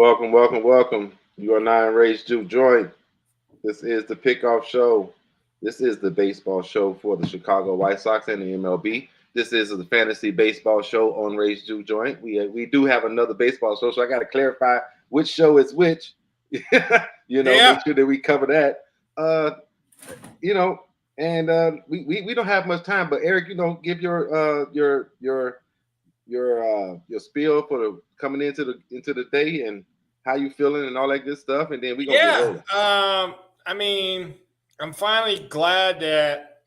Welcome, welcome, welcome. You are now in Rage Juke Joint. This is the Pickoff Show. This is the baseball show for the Chicago White Sox and the MLB. This is the fantasy baseball show on Rage Juke Joint. We do have another baseball show, so I got to clarify which show is which. Make sure that we cover that. We don't have much time, but Eric, give your spiel for the coming into the day and how you feeling and all that good stuff, and then we're gonna get rolling. I'm finally glad that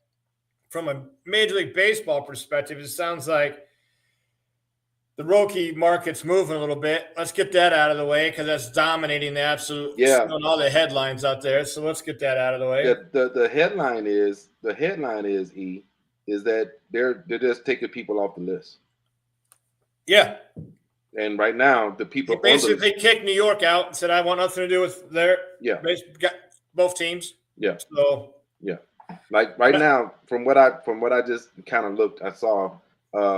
from a Major League Baseball perspective, it sounds like the rookie market's moving a little bit. Let's get that out of the way because that's dominating the absolute all the headlines out there. So let's get that out of the way. The headline is that they're just taking people off the list. Yeah. And right now, the people basically kicked New York out and said, "I want nothing to do with their both teams." Yeah. So like now, from what I just kind of looked, I saw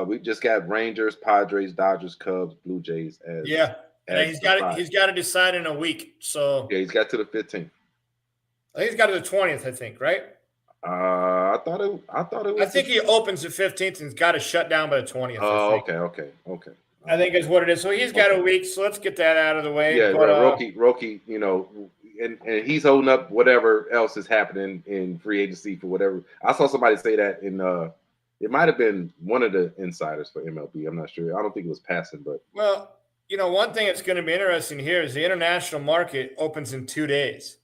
we just got Rangers, Padres, Dodgers, Cubs, Blue Jays. And he's got to decide in a week. So he's got to the 15th. I think he's got to the 20th. I think, right? I thought it was. I think he opens the 15th and got to shut down by the 20th. Oh, okay. I think is what it is. So he's got a week. So let's get that out of the way. Yeah, Roki, and he's holding up whatever else is happening in free agency for whatever. I saw somebody say that in it might have been one of the insiders for MLB. I'm not sure. I don't think it was passing, but one thing that's going to be interesting here is the international market opens in 2 days.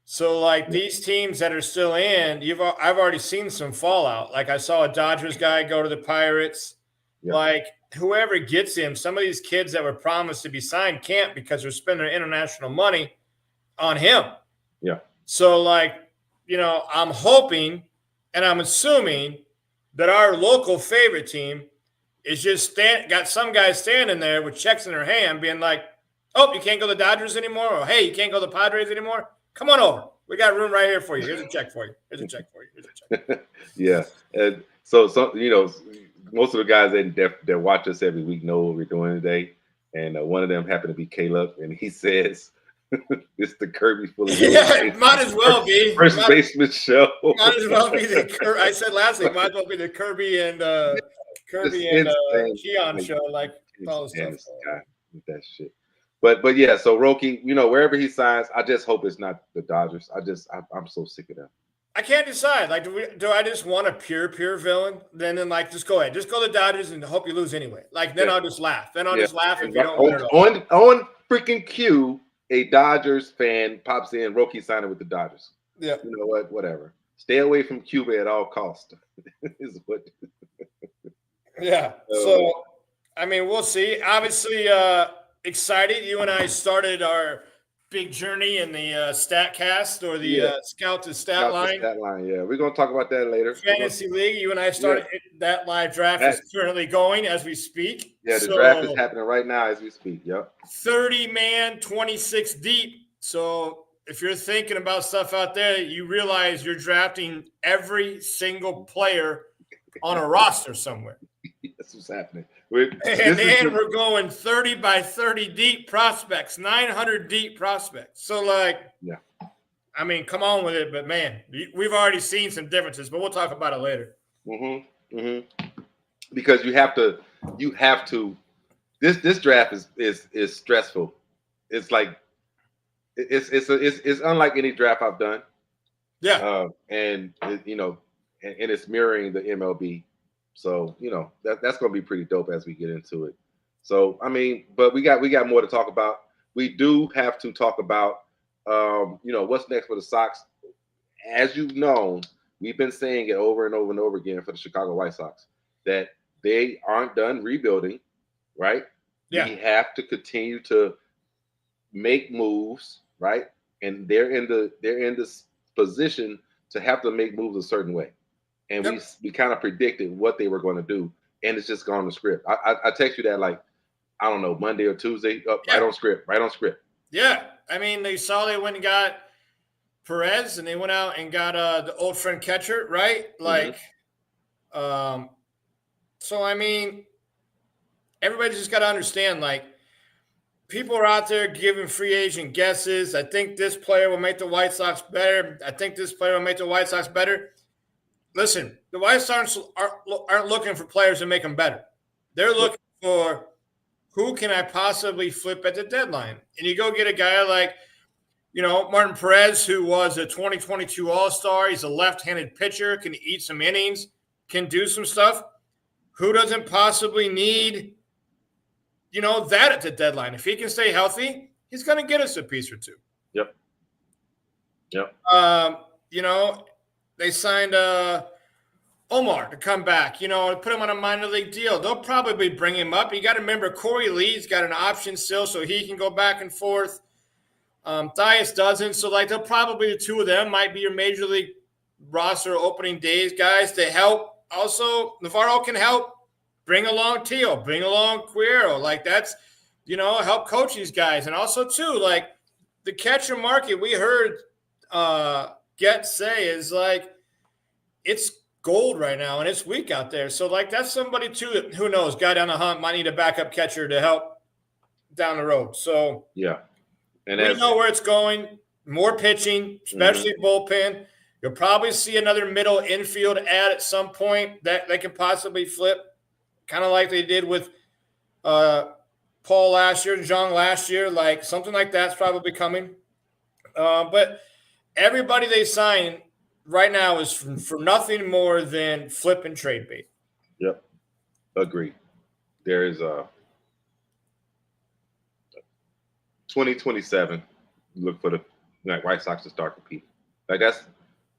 So, these teams that are still in, I've already seen some fallout. Like, I saw a Dodgers guy go to the Pirates. Yeah. Whoever gets him, some of these kids that were promised to be signed can't because they're spending international money on him. Yeah. So, I'm hoping and I'm assuming that our local favorite team is just got some guys standing there with checks in their hand being like, "Oh, you can't go to the Dodgers anymore," or "Hey, you can't go to the Padres anymore. Come on over. We got room right here for you. Here's a check for you. Here's a check for you. Here's a check." Yeah. And so most of the guys that watch us every week know what we're doing today. And one of them happened to be Caleb. And he says, it's the Kirby full of might as well be. First baseman show. Might as well be I said last week, might as well be the Kirby and Keon show. All this stuff. Guy with that shit. But yeah, so Roki, wherever he signs, I just hope it's not the Dodgers. I'm so sick of them. I can't decide. Do I just want a pure villain? Then just go ahead. Just go to the Dodgers and hope you lose anyway. I'll just laugh. Then I'll just laugh if you don't win it all. On freaking cue, a Dodgers fan pops in, Roki signing with the Dodgers. Yeah. You know what? Whatever. Stay away from Cuba at all costs. Is what. Yeah. So, we'll see. Obviously, excited. You and I started our big journey in the StatCast or the Scout to Stat Line. Yeah. We're going to talk about that later. Fantasy League. You and I started that live draft is currently going as we speak. Yeah, the draft is happening right now as we speak. Yep. 30-man, 26 deep. So if you're thinking about stuff out there, you realize you're drafting every single player on a roster somewhere. That's what's happening. We're going 30 by 30 deep prospects, 900 deep prospects. So, come on with it. But, man, we've already seen some differences, but we'll talk about it later. Mm-hmm. Mm-hmm. Because you have to. This draft is stressful. It's it's unlike any draft I've done. Yeah. And it's mirroring the MLB. So, that's going to be pretty dope as we get into it. So, but we got more to talk about. We do have to talk about, what's next for the Sox. As you've known, we've been saying it over and over and over again for the Chicago White Sox that they aren't done rebuilding, right? Yeah. We have to continue to make moves, right? And they're in this position to have to make moves a certain way. And we kind of predicted what they were going to do, and it's just gone to script. I text you that I don't know, Monday or Tuesday, right on script. Yeah, they saw they went and got Perez, and they went out and got the old friend catcher, right? So, everybody just got to understand, people are out there giving free agent guesses. I think this player will make the White Sox better. I think this player will make the White Sox better. Listen, the White Sox aren't looking for players to make them better. They're looking for who can I possibly flip at the deadline. And you go get a guy like, Martin Perez, who was a 2022 All-Star. He's a left-handed pitcher, can eat some innings, can do some stuff. Who doesn't possibly need, that at the deadline? If he can stay healthy, he's going to get us a piece or two. Yep. They signed Omar to come back, put him on a minor league deal. They'll probably bring him up. You got to remember, Corey Lee's got an option still, so he can go back and forth. Thias doesn't. So, they'll probably, the two of them might be your major league roster opening days guys to help. Also, Navarro can help. Bring along Teal. Bring along Cuero. That's, help coach these guys. And also, too, the catcher market we heard Get say is, it's gold right now, and it's weak out there. So, that's somebody, too, who knows, guy down the hunt might need a backup catcher to help down the road. So, yeah. And we know where it's going. More pitching, especially bullpen. You'll probably see another middle infield add at some point that they can possibly flip, kind of like they did with Paul last year, Zhang last year. Something like that's probably coming. But everybody they sign right now is for nothing more than flip and trade bait. Yep. Agreed. There is a 2027, look for the White Sox to start competing. That's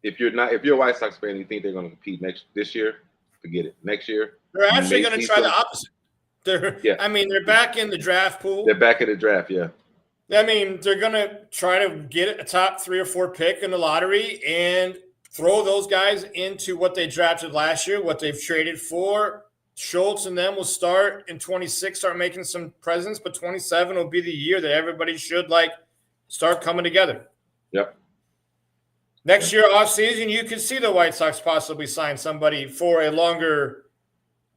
if you're a White Sox fan, you think they're going to compete this year, forget it. Next year, they're actually going to try the opposite. They're back in the draft pool. They're back in the draft, yeah. They're going to try to get a top 3 or 4 pick in the lottery and throw those guys into what they drafted last year, what they've traded for. Schultz and them will start in 26, start making some presence, but 27 will be the year that everybody should start coming together. Yep. Next year off season, you can see the White Sox possibly sign somebody for a longer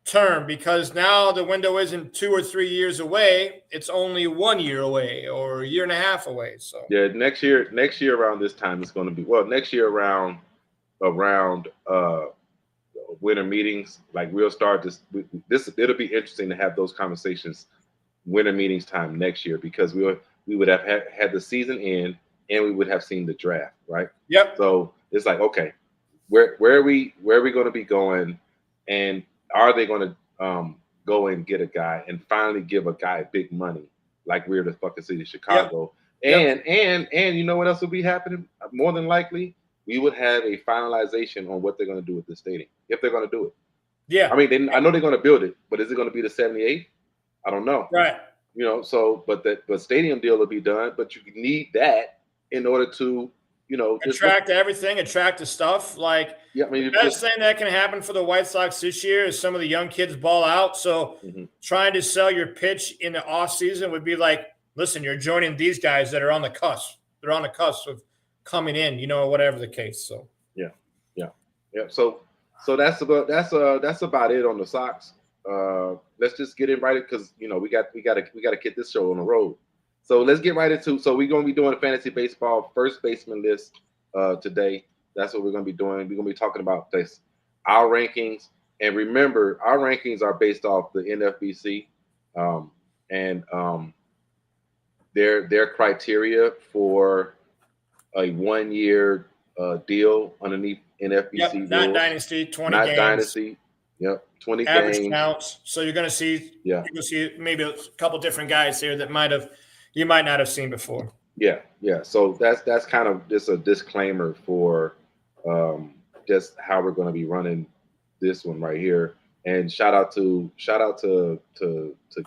term because now the window isn't 2 or 3 years away; it's only 1 year away or a year and a half away. So yeah, next year around this time it's going to be next year around winter meetings, we'll start this. It'll be interesting to have those conversations winter meetings time next year because we would have had the season end and we would have seen the draft, right? Yep. So it's okay, where are we going to be going, and are they going to go and get a guy and finally give a guy big money like we're the fucking city of Chicago? Yep. And you know what else will be happening? More than likely, we would have a finalization on what they're going to do with the stadium, if they're going to do it. Yeah. I mean, I know they're going to build it, but is it going to be the 78? I don't know. Right. But stadium deal will be done, but you need that in order to, attract the stuff. The best thing that can happen for the White Sox this year is some of the young kids ball out. So trying to sell your pitch in the off season would be listen, you're joining these guys that are on the cusp. They're on the cusp of coming in, whatever the case. So yeah. So that's about it on the Sox. Let's just get in right because we got to get this show on the road. So let's get right into. So we're gonna be doing a fantasy baseball first baseman list today. That's what we're gonna be doing. We're gonna be talking about this, our rankings, and remember our rankings are based off the NFBC, and their criteria for a 1 year deal underneath NFBC. Yep, not rules. Dynasty, 20 not games. Dynasty. Yep, 20 average games. counts. So you're going to see, maybe a couple different guys here that you might not have seen before. Yeah. So that's kind of just a disclaimer for just how we're going to be running this one right here. And shout out to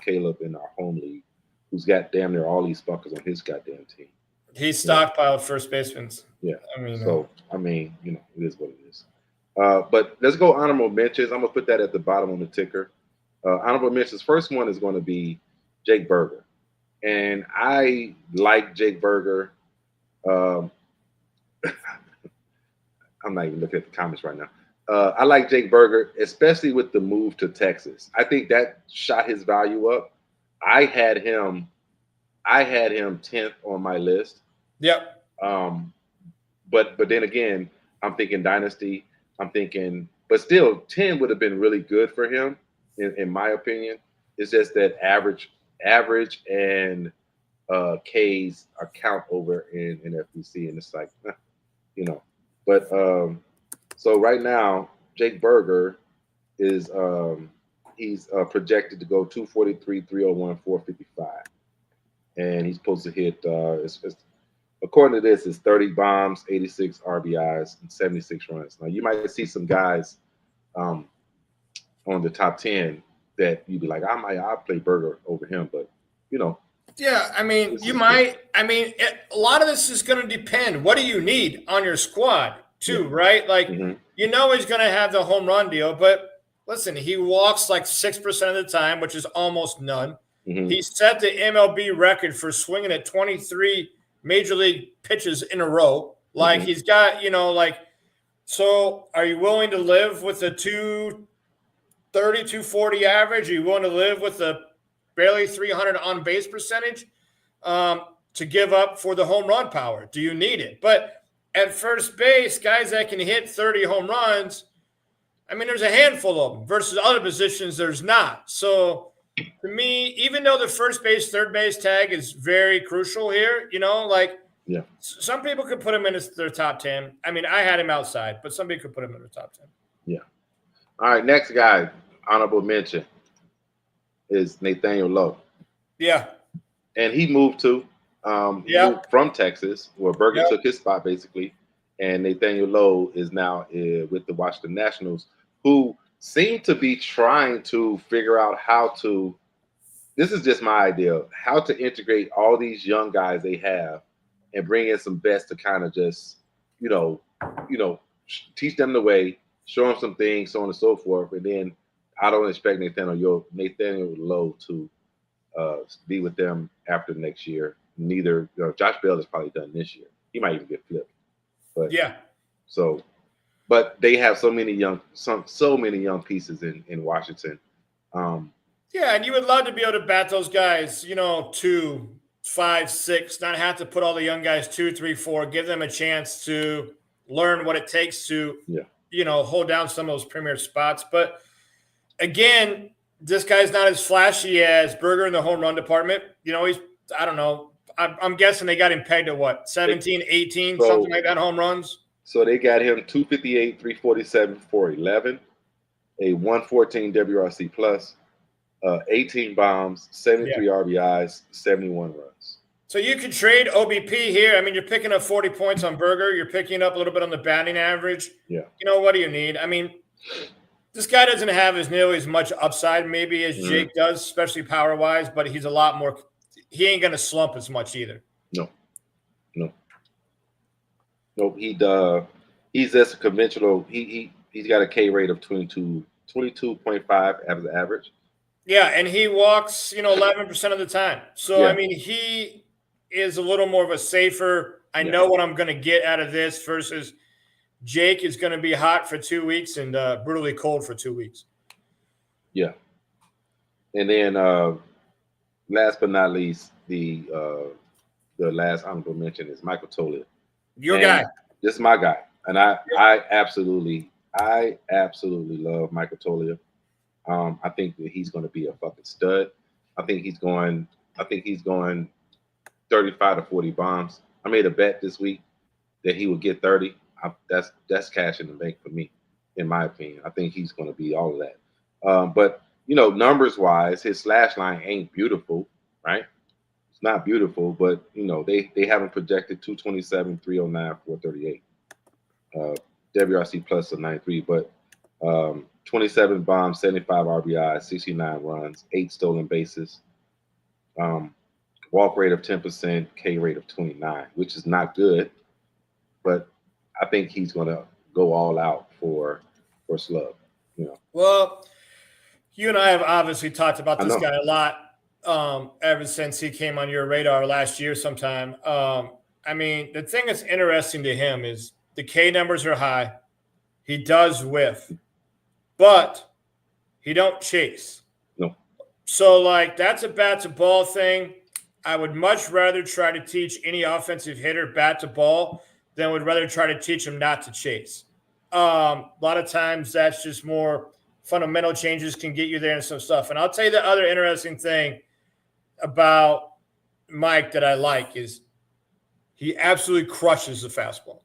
Caleb in our home league, who's got damn near all these fuckers on his goddamn team. He's stockpiled first basemen. Yeah. it is what it is. But let's go honorable mentions. I'm gonna put that at the bottom on the ticker. Honorable mentions. First one is going to be Jake Berger, and I like Jake Berger. I'm not even looking at the comments right now. I like Jake Berger, especially with the move to Texas. I think that shot his value up. I had him I had him 10th on my list. Yep. Um, but then again, I'm thinking dynasty. I'm thinking, but still, 10 would have been really good for him, in my opinion. It's just that average and K's are count over in FBC, and it's like, you know. But so right now, Jake Berger is he's projected to go 243, 301, 455, and he's supposed to hit. It's according to this, it's 30 bombs, 86 RBIs, and 76 runs. Now you might see some guys um, on the top 10 that you'd be like, I'll play Berger over him, but you know. Yeah, I mean, you might. I mean, a lot of this is going to depend. What do you need on your squad, too, right? Like, you know he's going to have the home run deal, but listen, he walks like 6% of the time, which is almost none. He set the MLB record for swinging at 23 major league pitches in a row. Like, he's got, like, so are you willing to live with a 230, 240 average? Are you willing to live with a barely 300 on base percentage to give up for the home run power? Do you need it? But at first base, guys that can hit 30 home runs, I mean, there's a handful of them versus other positions there's not. So to me, even though the first base, third base tag is very crucial here, some people could put him in their top 10. I mean, I had him outside, but some people could put him in their top 10. Yeah. All right, next guy, honorable mention, is Nathaniel Lowe. Yeah. And he moved moved from Texas, where Berger took his spot, basically. And Nathaniel Lowe is now with the Washington Nationals, who seem to be trying to figure out how to, this is just my idea, how to integrate all these young guys they have and bring in some vets to kind of just, teach them the way, show them some things, so on and so forth. And then I don't expect Nathaniel Lowe to be with them after next year. Neither Josh Bell is probably done this year. He might even get flipped. But but they have so many young pieces in Washington. And you would love to be able to bat those guys, 2, 5, 6, not have to put all the young guys 2, 3, 4, give them a chance to learn what it takes to, hold down some of those premier spots. But again, this guy's not as flashy as Berger in the home run department. He's, I don't know. I'm guessing they got him pegged at what, 17, 18, something like that, home runs? So they got him 258, 347, 411, a 114 WRC plus, 18 bombs, 73 RBIs, 71 runs. So you could trade OBP here. I mean, you're picking up 40 points on Berger. You're picking up a little bit on the batting average. Yeah. What do you need? I mean, this guy doesn't have nearly as much upside maybe as Jake does, especially power-wise, but he's a lot more – he ain't going to slump as much either. No. He's just a conventional – he's got a K rate of 22.5 as the average. Yeah, and he walks, 11% of the time. So, I mean, he is a little more of a safer – I know what I'm going to get out of this versus Jake is going to be hot for 2 weeks and brutally cold for 2 weeks. Yeah. And then last but not least, the last honorable mention is Michael Tolliver. Your guy. This is my guy. And I absolutely love Michael Tolliver. I think that he's going to be a fucking stud. I think he's going 35 to 40 bombs. I made a bet this week that he would get 30. That's cash in the bank for me, in my opinion. I think he's going to be all of that. But numbers wise, his slash line ain't beautiful, right? It's not beautiful, but they haven't projected 227, 309, 438. WRC plus of 93, but 27 bombs, 75 RBIs, 69 runs, 8 stolen bases, walk rate of 10%, K rate of 29, which is not good, but I think he's going to go all out for Slug. Well, you and I have obviously talked about this guy a lot ever since he came on your radar last year sometime. I mean, the thing that's interesting to him is the K numbers are high. He does whiff, but he don't chase. No. So, that's a bat to ball thing. I would much rather try to teach any offensive hitter bat to ball than would rather try to teach him not to chase. A lot of times that's just more fundamental changes can get you there and some stuff. And I'll tell you the other interesting thing about Mike that I like is he absolutely crushes the fastball.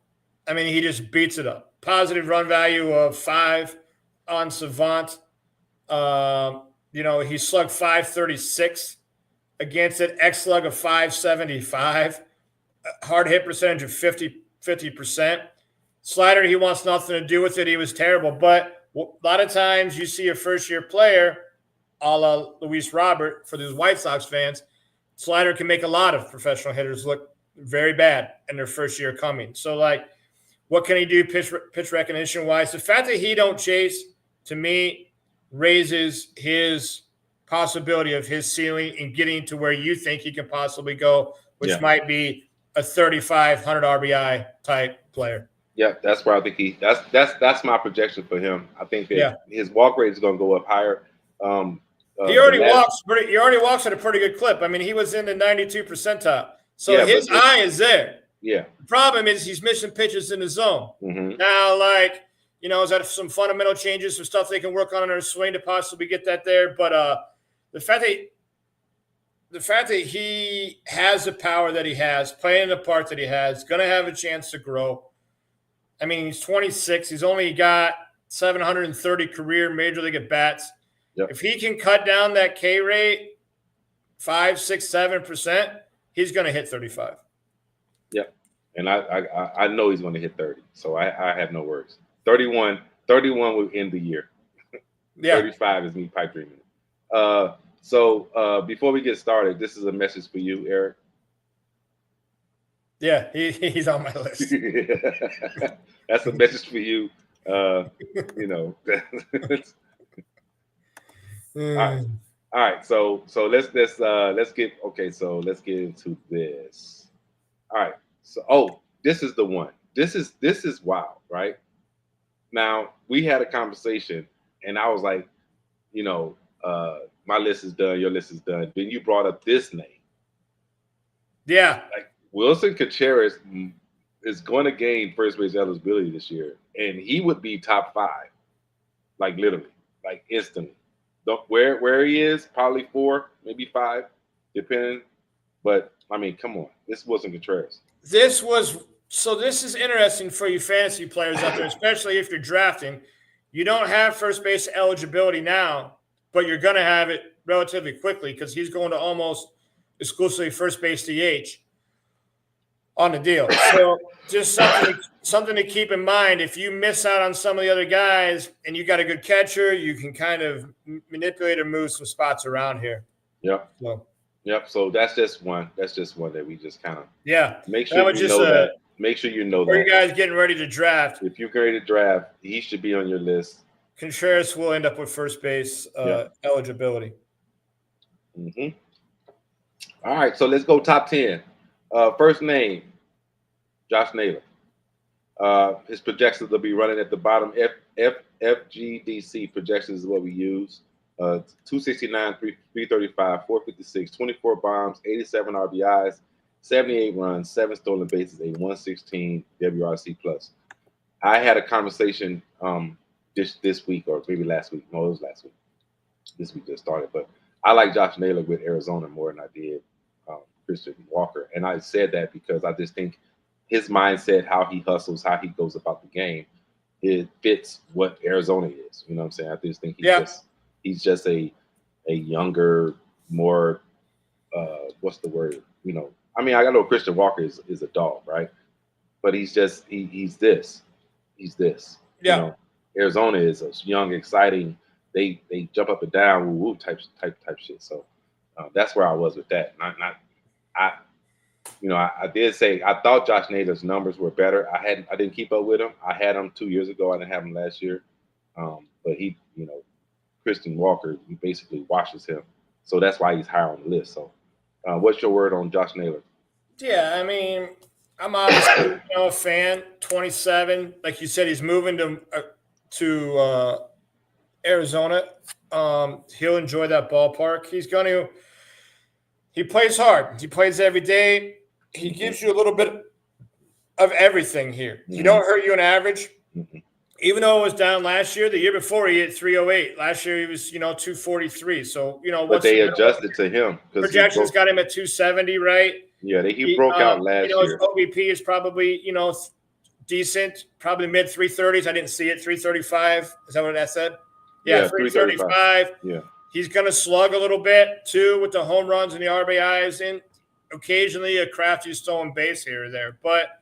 I mean, he just beats it up. Positive run value of 5 on Savant. He slugged 536 against it, X slug of 575, hard hit percentage of 50%. Slider, he wants nothing to do with it. He was terrible. But a lot of times you see a first-year player, a la Luis Robert, for those White Sox fans, slider can make a lot of professional hitters look very bad in their first year coming. So, what can he do pitch recognition-wise? The fact that he don't chase, to me, raises his possibility of his ceiling and getting to where you think he can possibly go, which might be a 3,500 RBI type player. Yeah, that's where I think that's my projection for him. I think that his walk rate is going to go up higher. He already walks at a pretty good clip. I mean, he was in the 92 percentile. So his eye is there. Yeah. The problem is he's missing pitches in the zone. Mm-hmm. Now, is that some fundamental changes, some stuff they can work on in their swing to possibly get that there? But the fact that he has the power that he has, playing the part that he has, going to have a chance to grow. I mean, he's 26. He's only got 730 career major league at bats. Yep. If he can cut down that K rate 5, 6, 7%, he's going to hit 35. Yep. And I know he's going to hit 30. So I have no worries. 31 will end the year. 35 is me pipe dreaming. So before we get started, this is a message for you, Eric. Yeah, he's on my list. That's a message for you. All right. So let's get into this. All right. So this is the one. This is wild, right? Now we had a conversation, and I was like, my list is done, your list is done. Then you brought up this name. Yeah. Like Wilson Contreras is going to gain first base eligibility this year, and he would be top 5, like literally, like instantly. Where he is, probably 4, maybe 5, depending. But I mean, come on, this Wilson Contreras. This is interesting for you fantasy players out there, especially if you're drafting. You don't have first base eligibility now, but you're going to have it relatively quickly because he's going to almost exclusively first base DH on the deal. So just something to keep in mind. If you miss out on some of the other guys and you got a good catcher, you can kind of manipulate or move some spots around here. Yep. So that's just one. That's just one that we just kind of make sure you know that. Make sure you know that. For you guys getting ready to draft. If you're ready to draft, he should be on your list. Contreras will end up with first base eligibility. Mm-hmm. All right, so let's go top 10. First name, Josh Naylor. His projections will be running at the bottom. FGDC projections is what we use. 269, 335, 456, 24 bombs, 87 RBIs, 78 runs, 7 stolen bases, a 116 WRC plus. I had a conversation this week, or maybe last week. No, it was last week. This week just started, but I like Josh Naylor with Arizona more than I did Christian Walker. And I said that because I just think his mindset, how he hustles, how he goes about the game, it fits what Arizona is. You know what I'm saying? I just think he's just a younger, more what's the word? I mean, I know Christian Walker is a dog, right? But he's just he's this. Yeah. Arizona is a young, exciting. They jump up and down, woo type shit. So that's where I was with that. I did say I thought Josh Naylor's numbers were better. I didn't keep up with him. I had him 2 years ago. I didn't have him last year. But he, Christian Walker, he basically washes him. So that's why he's higher on the list. So what's your word on Josh Naylor? Yeah, I mean, I'm obviously a fan. 27, like you said, he's moving to Arizona. He'll enjoy that ballpark. He plays hard. He plays every day. He gives you a little bit of everything here. He don't hurt you on average. Even though it was down last year, the year before he hit 308. Last year he was, 243. So, but they adjusted to him. Projections got him at 270, right? Yeah, he broke out last year. His OBP is probably, decent, probably mid 330s. I didn't see it. 335. Is that what that said? Yeah, 335. Yeah. He's going to slug a little bit, too, with the home runs and the RBIs, and occasionally a crafty stolen base here or there. But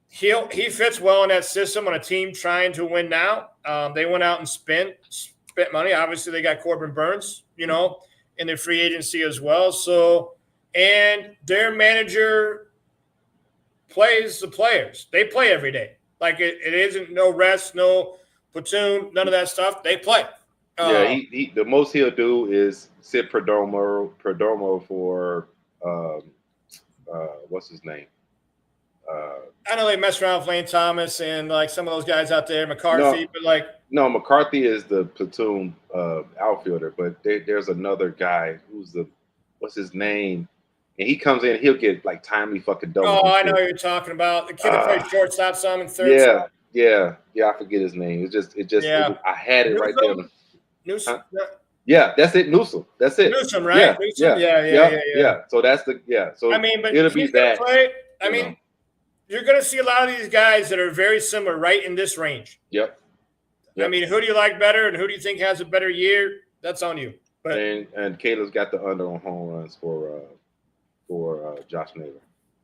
he fits well in that system on a team trying to win now. They went out and spent money. Obviously, they got Corbin Burns, in their free agency as well. So, and their manager plays the players. They play every day. Like it isn't no rest, no platoon, none of that stuff. They play. Yeah, he the most he'll do is sit Perdomo for what's his name? I know they mess around with Lane Thomas and like some of those guys out there, McCarthy, but McCarthy is the platoon outfielder, but there's another guy what's his name? And he comes in, he'll get like timely fucking doubles. Oh, I know who you're talking about. The kid that plays shortstop, some in third. Yeah. I forget his name. I had it right there. Newsom? Yeah, that's it. Newsom. That's it. Newsom, right? Yeah. So that's So but it'll be that. You're going to see a lot of these guys that are very similar, right in this range. Yep. I mean, who do you like better, and who do you think has a better year? That's on you. But and Caleb's got the under on home runs for Josh Naylor.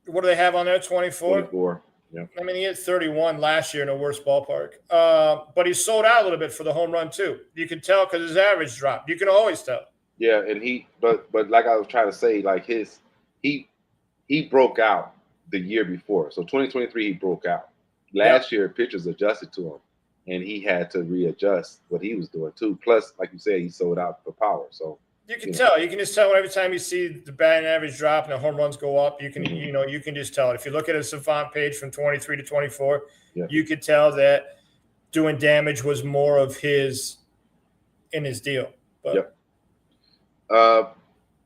What do they have on there? 24. 24. Yeah. I mean, he hit 31 last year in a worse ballpark. But he sold out a little bit for the home run too. You can tell because his average dropped. You can always tell. Yeah, and but like I was trying to say, like he broke out the year before. So 2023 he broke out. Last year pitchers adjusted to him, and he had to readjust what he was doing too. Plus, like you said, he sold out for power. So you can tell. You can just tell every time you see the batting average drop and the home runs go up. You can you can just tell it. If you look at a Savant page from 23 to 24, you could tell that doing damage was more of his deal. But.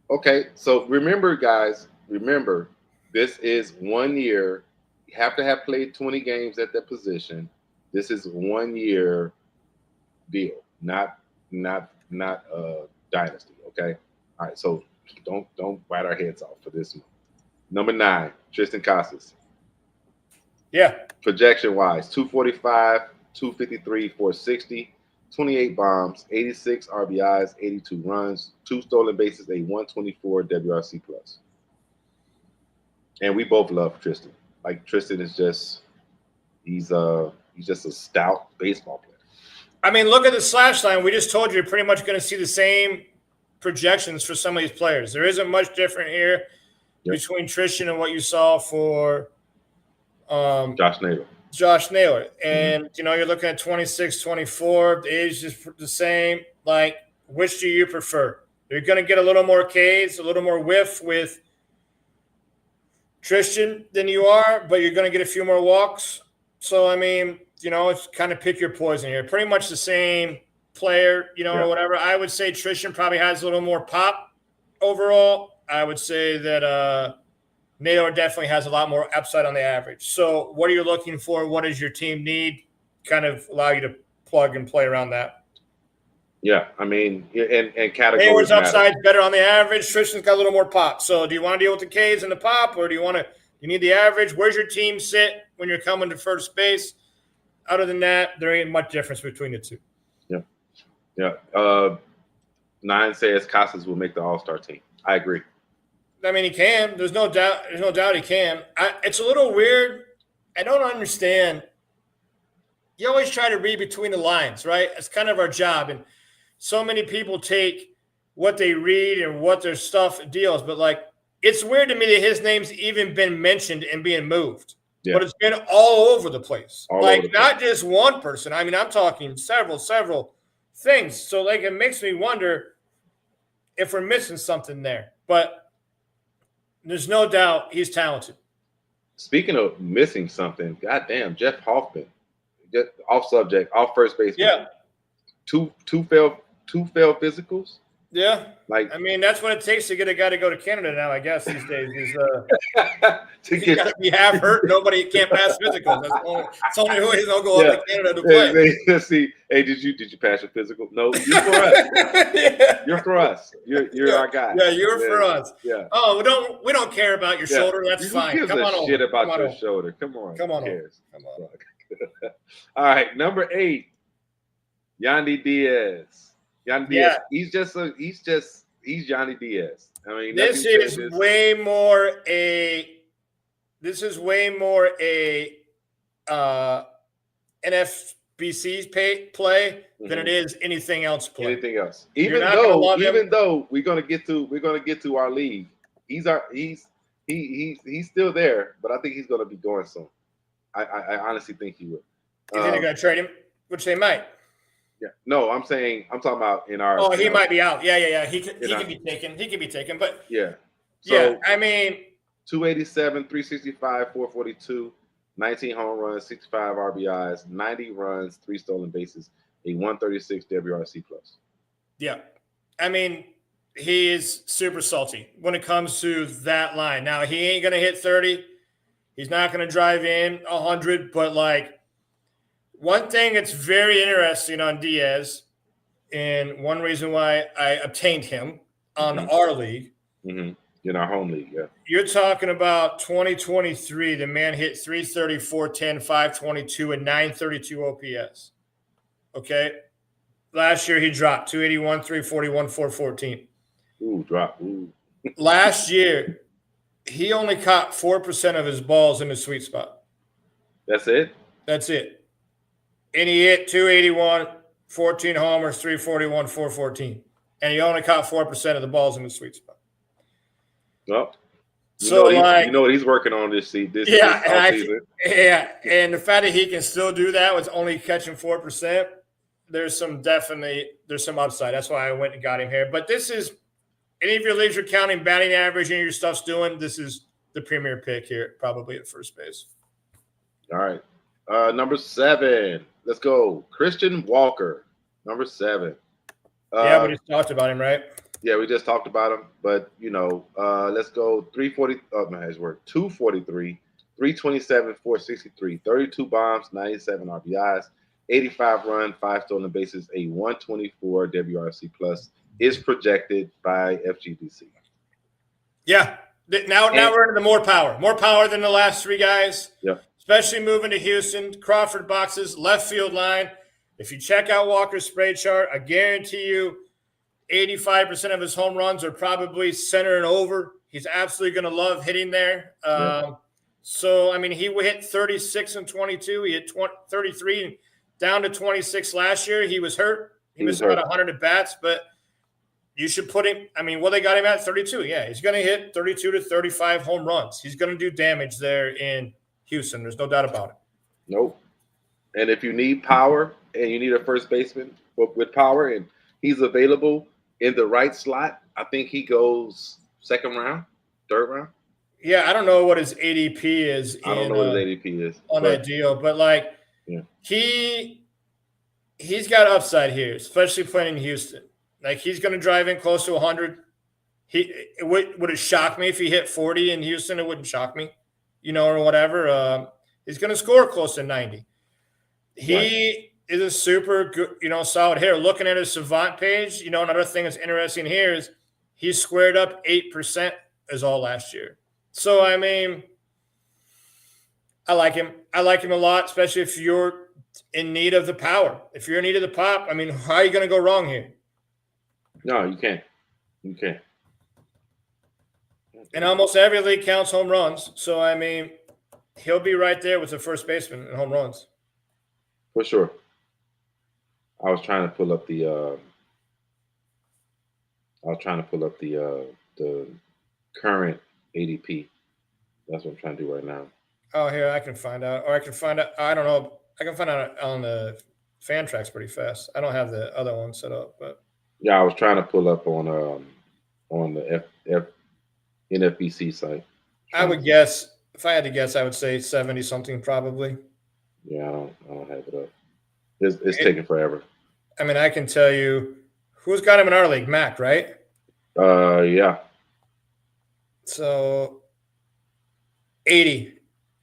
Okay, so remember, guys. This is 1 year. You have to have played 20 games at that position. This is 1 year deal, not dynasty. Okay. All right. So don't bite our heads off for this one. Number 9, Tristan Casas. Yeah. Projection wise, 245, 253, 460, 28 bombs, 86 RBIs, 82 runs, 2 stolen bases, a 124 WRC plus. And we both love Tristan. Like Tristan is just he's just a stout baseball player. I mean, look at the slash line. We just told you you're pretty much going to see the same projections for some of these players. There isn't much different here between Tristan and what you saw for Josh Naylor. And, you're looking at 26, 24. The age is the same. Like, which do you prefer? You're going to get a little more Ks, a little more whiff with Tristan than you are, but you're going to get a few more walks. So, I mean, it's kind of pick your poison here. Pretty much the same player, or whatever. I would say Tristan probably has a little more pop overall. I would say that Naylor definitely has a lot more upside on the average. So what are you looking for? What does your team need? Kind of allow you to plug and play around that. Yeah, I mean, and categories Naylor's matter. upside's better on the average. Tristan's got a little more pop. So do you want to deal with the Ks and the pop, or do you need the average? Where's your team sit when you're coming to first base? Other than that, there ain't much difference between the two. Yeah. 9 says Casas will make the All-Star team. I agree. I mean, he can. There's no doubt he can. It's a little weird. I don't understand. You always try to read between the lines, right? It's kind of our job. And so many people take what they read and what their stuff deals. But, like, it's weird to me that his name's even been mentioned and being moved. Yeah. But it's been all over the place. Not just one person. I mean, I'm talking several things. So, like, it makes me wonder if we're missing something there. But there's no doubt he's talented. Speaking of missing something, goddamn, Jeff Hoffman, just off subject, off first base. Yeah. Two failed physicals. Yeah. Like, I mean, that's what it takes to get a guy to go to Canada now, I guess, these days. Is you got to be half hurt. Nobody can't pass physicals. That's the only way they'll go up to Canada to play. Let's see. Hey, did you pass your physical? No, you're for us. Yeah. You're for us. You're our guy. Yeah, you're for us. Yeah. Oh, we don't care about your shoulder. That's fine. Who gives a shit about your shoulder? Come on. Come on. Who cares? Come on. All right, number 8, Yandy Diaz. Yandy Diaz. He's Yandy Diaz. I mean, this is way more a NFBC play than it is anything else play. Anything else. Even though we're gonna get to our league, he's still there, but I think he's gonna be going soon. I honestly think he will. You think they're gonna trade him? Which they might. Yeah. No, I'm talking about in our. Oh, he might be out. Yeah. He can be taken. He can be taken, but yeah. So, yeah, I mean, 287, 365, 442, 19 home runs, 65 RBIs, 90 runs, 3 stolen bases, a 136 WRC plus. Yeah. I mean, he is super salty when it comes to that line. Now, he ain't going to hit 30. He's not going to drive in 100, but like one thing that's very interesting on Diaz, and one reason why I obtained him on our league. Mm-hmm. In our home league, yeah. You're talking about 2023. The man hit 330, 410, 522, and 932 OPS. Okay. Last year he dropped 281, 341, 414. Ooh, drop. Ooh. Last year, he only caught 4% of his balls in the sweet spot. That's it? That's it. And he hit 281, 14 homers, 341, 414. And he only caught 4% of the balls in the sweet spot. Well, you know what he's working on this season. And the fact that he can still do that with only catching 4%, there's some upside. That's why I went and got him here. But this is any of your leagues are counting batting average and your stuff's doing. This is the premier pick here, probably at first base. All right, number 7. Let's go, Christian Walker, number 7. Yeah, we just talked about him, right? Yeah, we just talked about him, but let's go 243, 327, 463, 32 bombs, 97 RBIs, 85 run, 5 stolen bases, a 124 WRC plus is projected by FGDC. Yeah, now we're into the more power than the last 3 guys. Yeah, especially moving to Houston, Crawford boxes, left field line. If you check out Walker's spray chart, I guarantee you 85% of his home runs are probably center and over. He's absolutely going to love hitting there. So, I mean, he hit 36 and 22. He hit 33 and down to 26 last year. He was hurt. He missed about 100 at bats, but you should put him – I mean, they got him at 32. Yeah, he's going to hit 32 to 35 home runs. He's going to do damage there in Houston. There's no doubt about it. Nope. And if you need power and you need a first baseman with power and he's available – in the right slot, I think he goes second round, third round. Yeah, I don't know what his ADP is. I don't know what his ADP is on that deal, but like he's got upside here, especially playing in Houston. Like he's going to drive in close to 100. Would it shock me if he hit 40 in Houston? It wouldn't shock me, or whatever. He's going to score close to 90. He is a super good, solid hitter. Looking at his Savant page, another thing that's interesting here is he squared up 8% as all last year. So, I mean, I like him. I like him a lot, especially if you're in need of the power. If you're in need of the pop, I mean, how are you going to go wrong here? No, you can't. You can't. And almost every league counts home runs. So, I mean, he'll be right there with the first baseman in home runs. For sure. I was trying to pull up the current ADP. That's what I'm trying to do right now. Oh, here, I can find out. Or I can find out. I don't know. I can find out on the fan tracks pretty fast. I don't have the other one set up, but yeah, I was trying to pull up on the NFBC site. I would guess, if I had to guess, I would say 70 something probably. Yeah, I don't have it up. It's taking forever. I mean, I can tell you Who's got him in our league? Mac, right? Yeah. So 80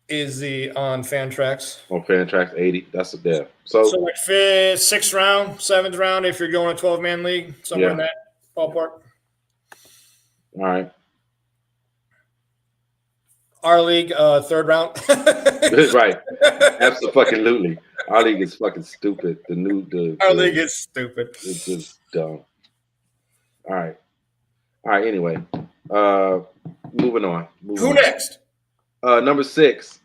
is the on Fantrax. On Fantrax, 80. That's a there. So like fifth, 6th round, 7th round, if you're going a 12-man league, somewhere in that ballpark. All right. Our league, 3rd round. Right. Absolutely. Our league is fucking stupid. Our league is stupid. It's just dumb. All right. Anyway, moving on. Who next? Number 6.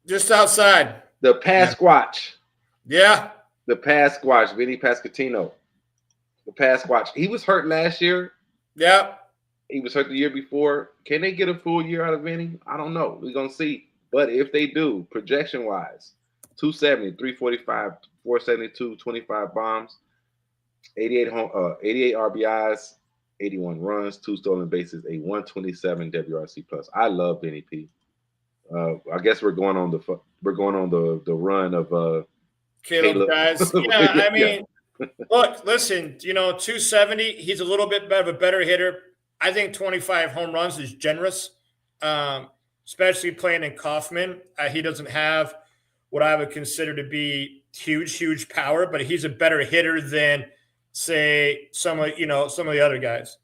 Just outside. The Pasquatch. Yeah. The Pasquatch, Vinny Pasquantino. The Pasquatch. He was hurt last year. Yeah. He was hurt the year before. Can they get a full year out of Vinny? I don't know. We're going to see. But if they do, projection-wise, 270, 345, 472, 25 bombs, 88 RBIs, 81 runs, 2 stolen bases, a 127 WRC plus. I love Vinny P. I guess we're going on the run of Caleb guys. Yeah, I mean, look, listen, 270, he's a little bit of a better hitter. I think 25 home runs is generous, especially playing in Kauffman. He doesn't have what I would consider to be huge power, but he's a better hitter than, say, some of the other guys.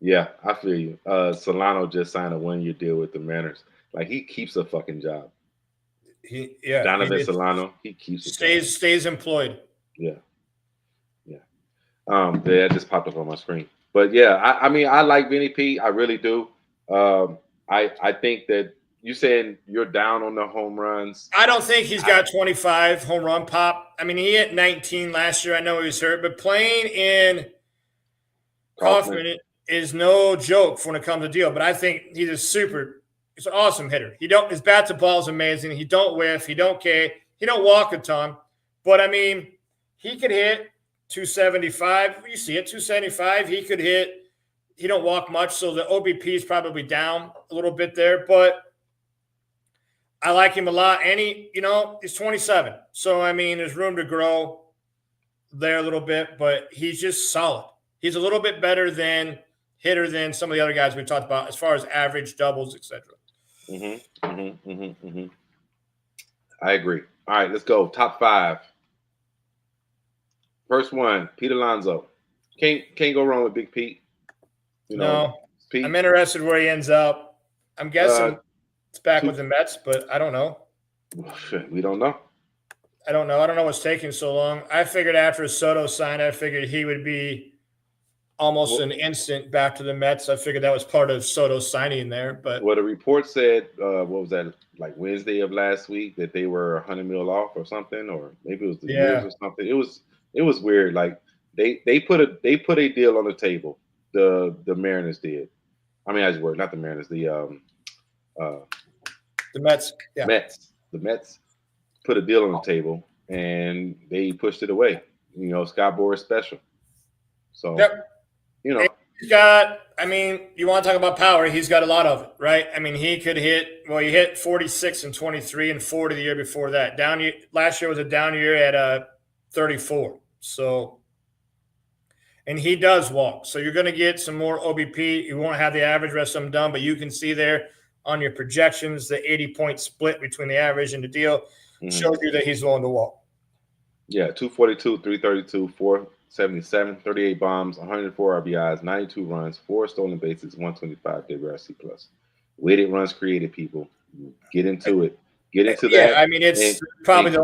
Yeah, I feel you. Solano just signed a 1-year deal with the Mariners. Like, he keeps a fucking job. Donovan Solano, he keeps stays employed. Yeah. That just popped up on my screen. But yeah, I mean, I like Vinny P. I really do. I think that you saying you're down on the home runs. I don't think he's got 25 home run pop. I mean, he hit 19 last year. I know he was hurt, but playing in Kauffman is no joke when it comes to deal. But I think he's an awesome hitter. His bat to ball is amazing. He don't whiff. He don't K. He don't walk a ton. But I mean, he could hit 275. You see it, 275. He could hit. He don't walk much, so the OBP is probably down a little bit there. But I like him a lot, and he's 27. So I mean, there's room to grow there a little bit, but he's just solid. He's a little bit better hitter than some of the other guys we talked about as far as average, doubles, etc. I agree. All right, let's go. Top 5. First one, Pete Alonso. Can't go wrong with Big Pete. No, Pete. I'm interested where he ends up. I'm guessing it's back with the Mets, but I don't know. We don't know. I don't know. I don't know what's taking so long. I figured after Soto signed, I figured he would be almost an instant back to the Mets. I figured that was part of Soto's signing there. But the report said, what was that, like Wednesday of last week, that they were $100 million off or something, or maybe it was the news or something. It was weird. Like they put a deal on the table. The Mariners did. I mean, not the Mariners. The Mets. Yeah. The Mets put a deal on the table and they pushed it away. Scott Boras special. So he's got. I mean, you want to talk about power? He's got a lot of it, right? I mean, he could hit. Well, he hit 46 and 23 and 40 the year before that. Last year was a down year at 34. So, and he does walk. So you're going to get some more OBP. You won't have the average rest of them done, but you can see there on your projections the 80-point split between the average and the deal shows you that he's willing to walk. Yeah, 242, 332, 477, 38 bombs, 104 RBIs, 92 runs, 4 stolen bases, 125 WRC plus. Weighted runs created, people. Get into it. Get into that. Yeah, I mean, it's probably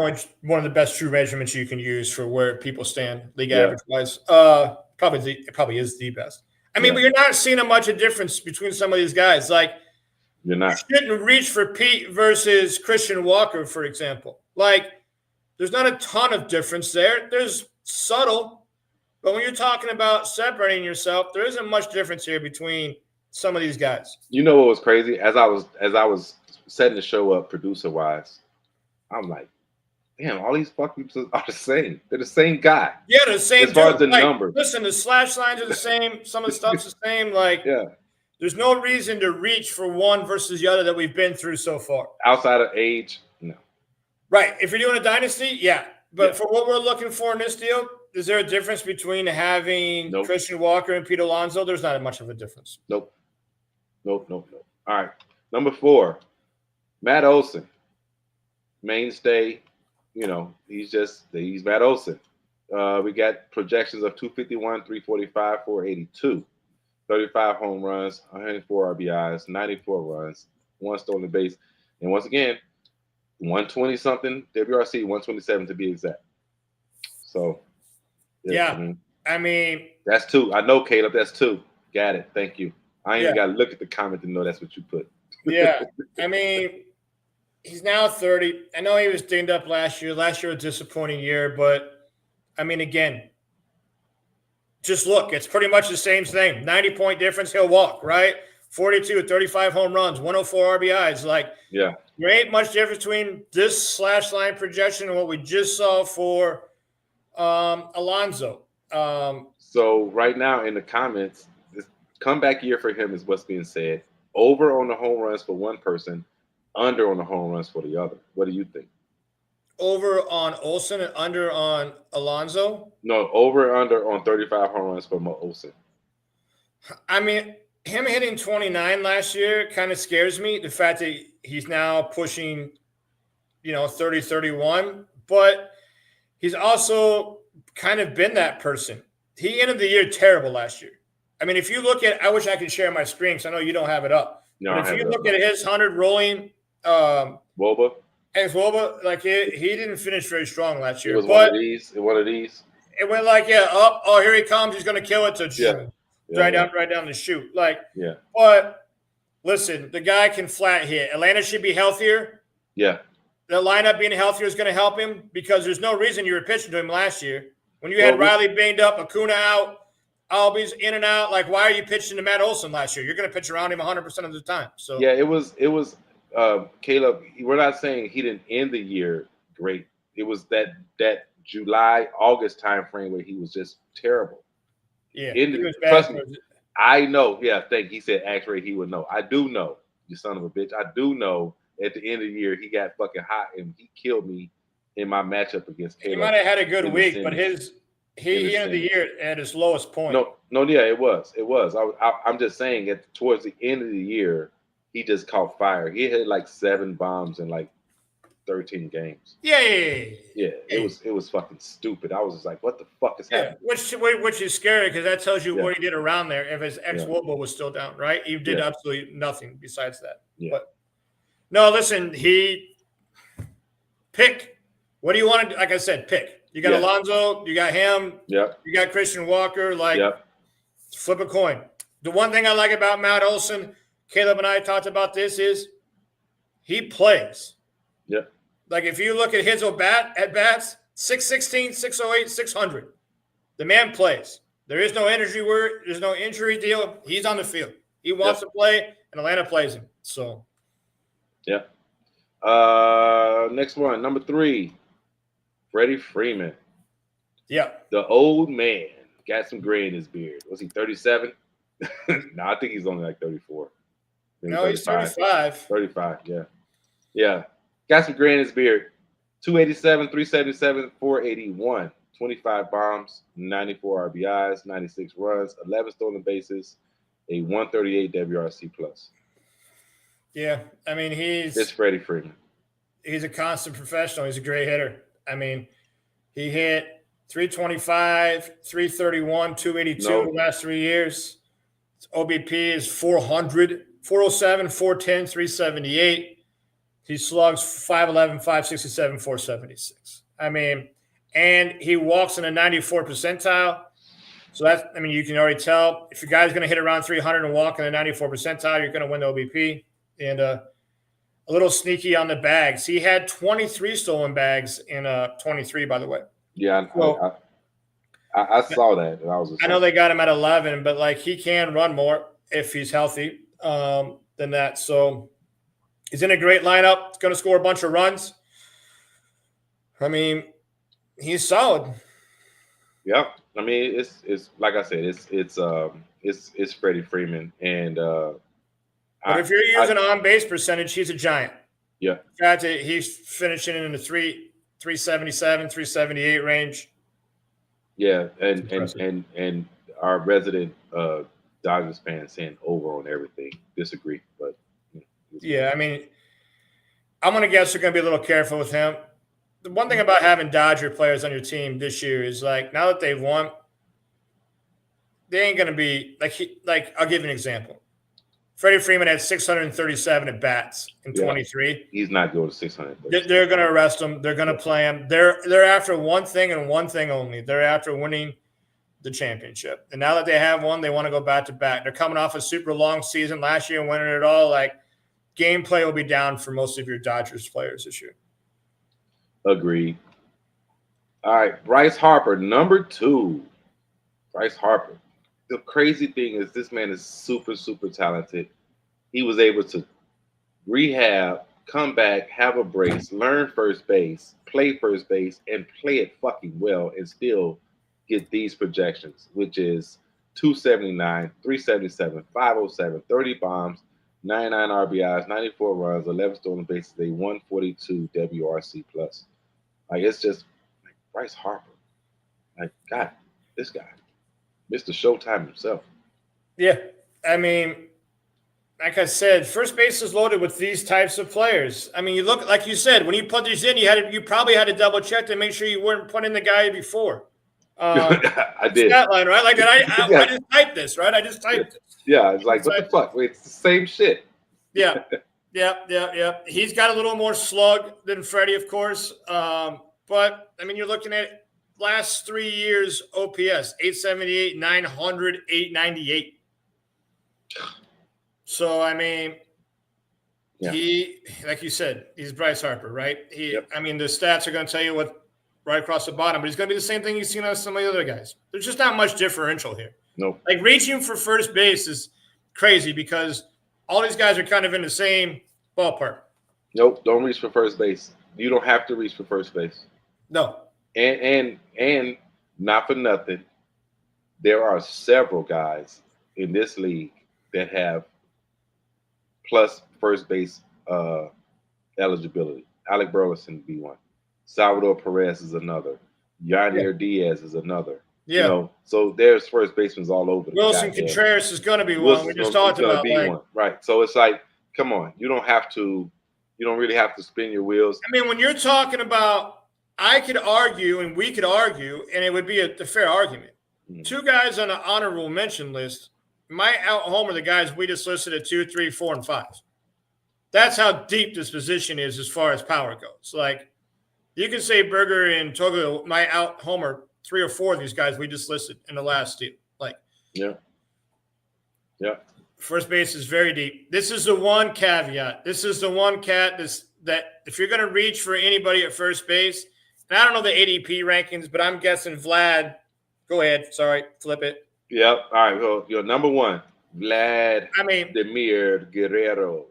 one of the best true measurements you can use for where people stand league average wise. It probably is the best. I mean, but you're not seeing a much of difference between some of these guys. Like, you're not. You shouldn't reach for Pete versus Christian Walker, for example. Like, there's not a ton of difference there. There's subtle, but when you're talking about separating yourself, there isn't much difference here between some of these guys. You know what was crazy? As I was setting the show up producer wise, I'm like, damn, all these fucking are the same. They're the same guy. Yeah, they're the same. As far as the numbers. Listen, the slash lines are the same. Some of the stuff's the same. Like, there's no reason to reach for one versus the other that we've been through so far. Outside of age, no. Right. If you're doing a dynasty, yeah. But for what we're looking for in this deal, Is there a difference between having Nope. Christian Walker and Pete Alonso? There's not much of a difference. Nope. All right. Number 4, Matt Olson. Mainstay. He's Matt Olson. We got projections of 251, 345, 482. 35 home runs, 104 RBIs, 94 runs, 1 stolen base. And once again, 120 something WRC, 127 to be exact. So, yeah. I mean, that's 2. I know, Caleb, that's 2. Got it. Thank you. I ain't even got to look at the comment to know that's what you put. Yeah. I mean, he's now 30. I know he was dinged up last year. Last year was a disappointing year, but I mean, again, just look, it's pretty much the same thing. 90-point difference, he'll walk, right? 42, 35 home runs, 104 RBIs. Like, there ain't much difference between this /line projection and what we just saw for Alonso. So right now in the comments, this comeback year for him is what's being said. Over on the home runs for one person, under on the home runs for the other. What do you think? Over on Olsen and under on Alonso? No, over and under on 35 home runs for Olsen. I mean, him hitting 29 last year kind of scares me. The fact that he's now pushing, 30, 31. But he's also kind of been that person. He ended the year terrible last year. I mean, if you look at – I wish I could share my screen because I know you don't have it up. No, but if you look at his 100 rolling Woba? Woba, like he didn't finish very strong last year. It was one of these. It went like, here he comes. He's going to kill it to right down the chute. But listen, the guy can flat hit. Atlanta should be healthier. Yeah. The lineup being healthier is going to help him because there's no reason you were pitching to him last year. When you had Riley banged up, Acuna out, Albies in and out, like why are you pitching to Matt Olson last year? You're going to pitch around him 100% of the time. So yeah, it was Caleb, we're not saying he didn't end the year great. It was that July, August time frame where he was just terrible. Yeah, he was bad. Trust me, I know. Yeah, he said X-ray, he would know. I do know, you son of a bitch. I do know at the end of the year he got fucking hot and he killed me in my matchup against Caleb. He might have had a good week, but he ended the year at his lowest point. No, yeah, it was. I'm just saying towards the end of the year, he just caught fire. He hit like 7 bombs in like 13 games. Yeah. It was fucking stupid. I was just like, what the fuck is happening? Which is scary because that tells you what he did around there. If his ex-Wobo was still down, right? He did absolutely nothing besides that. Yeah. But no, listen, pick. What do you want to do? Like I said, pick. You got Alonso, you got him, you got Christian Walker. Flip a coin. The one thing I like about Matt Olson, Caleb and I talked about this, is he plays. Yeah. Like if you look at his at-bats, 616, 608, 600. The man plays. There is no injury word. There's no injury deal. He's on the field. He wants to play, and Atlanta plays him. So. Yeah. Next one, number 3. Freddie Freeman. Yeah. The old man got some gray in his beard. Was he 37? No, I think he's only like 34. No, he's 35. 35, yeah. Yeah. Got some gray in his beard. 287, 377, 481. 25 bombs, 94 RBIs, 96 runs, 11 stolen bases, a 138 WRC plus. Yeah, I mean, it's Freddie Freeman. He's a constant professional. He's a great hitter. I mean, he hit 325, 331, 282 the last 3 years. His OBP is 400, 407, 410, 378. He slugs 511, 567, 476. I mean, and he walks in a 94 percentile. So that's, I mean, you can already tell if your guy's going to hit around 300 and walk in a 94 percentile, you're going to win the OBP. And a little sneaky on the bags. He had 23 stolen bags in 23, by the way. Yeah, I saw that. And I know they got him at 11, but like he can run more if he's healthy than that. So he's in a great lineup. He's going to score a bunch of runs. I mean, he's solid. Yeah, I mean it's like I said, it's Freddie Freeman, and but if you're using on-base percentage, he's a giant. Yeah, the fact that he's finishing in the 377, 378 range. Yeah, and our resident Dodgers fan saying over on everything. Disagree, but yeah, I mean, I'm gonna guess they're gonna be a little careful with him. The one thing about having Dodger players on your team this year is like now that they've won, they ain't gonna be like I'll give you an example. Freddie Freeman had 637 at bats in 23. He's not going to 600. They're going to arrest him. They're going to play him. They're after one thing and one thing only. They're after winning the championship. And now that they have one, they want to go back to back. They're coming off a super long season last year and winning it all. Like gameplay will be down for most of your Dodgers players this year. Agreed. All right, Bryce Harper, number 2. Bryce Harper. The crazy thing is this man is super, super talented. He was able to rehab, come back, have a brace, learn first base, play first base, and play it fucking well and still get these projections, which is 279, 377, 507, 30 bombs, 99 RBIs, 94 runs, 11 stolen bases, a 142 WRC plus. Like, it's just like Bryce Harper. Like, God, this guy. Mr. Showtime himself. Yeah. I mean, like I said, first base is loaded with these types of players. I mean, you look, like you said, when you put these in, you probably had to double check to make sure you weren't putting the guy before. I did. Stat line, right? Like, I just typed this, right? I just typed it. Yeah, it's like, what the fuck? Wait, it's the same shit. Yeah. He's got a little more slug than Freddie, of course. But, I mean, you're looking at last 3 years OPS, 878, 900, 898. So, I mean, he, like you said, he's Bryce Harper, right? I mean, the stats are going to tell you what right across the bottom, but he's going to be the same thing you've seen on some of the other guys. There's just not much differential here. No. Like, reaching for first base is crazy because all these guys are kind of in the same ballpark. Nope, don't reach for first base. You don't have to reach for first base. No. And not for nothing, there are several guys in this league that have plus first base eligibility. Alec Burleson would be one. Salvador Perez is another. Yadier Diaz is another. Yeah. You know, so there's first basemen all over. Wilson Contreras is going to be one. We just talked about one. Right. So it's like, come on, you don't really have to spin your wheels. I mean, when you're talking about, I could argue and we could argue, and it would be a fair argument. Mm-hmm. 2 guys on the honorable mention list, my out home are the guys we just listed at 2, 3, 4, and 5. That's how deep this position is as far as power goes. Like, you can say Berger and Togo, my out homer, 3 or 4 of these guys we just listed in the last deal. Like, yeah. First base is very deep. This is the one caveat. This is the one cat that if you're going to reach for anybody at first base, and I don't know the ADP rankings, but I'm guessing Vlad. Go ahead. Sorry, flip it. Yep. All right. Well, your number 1, Vladimir Guerrero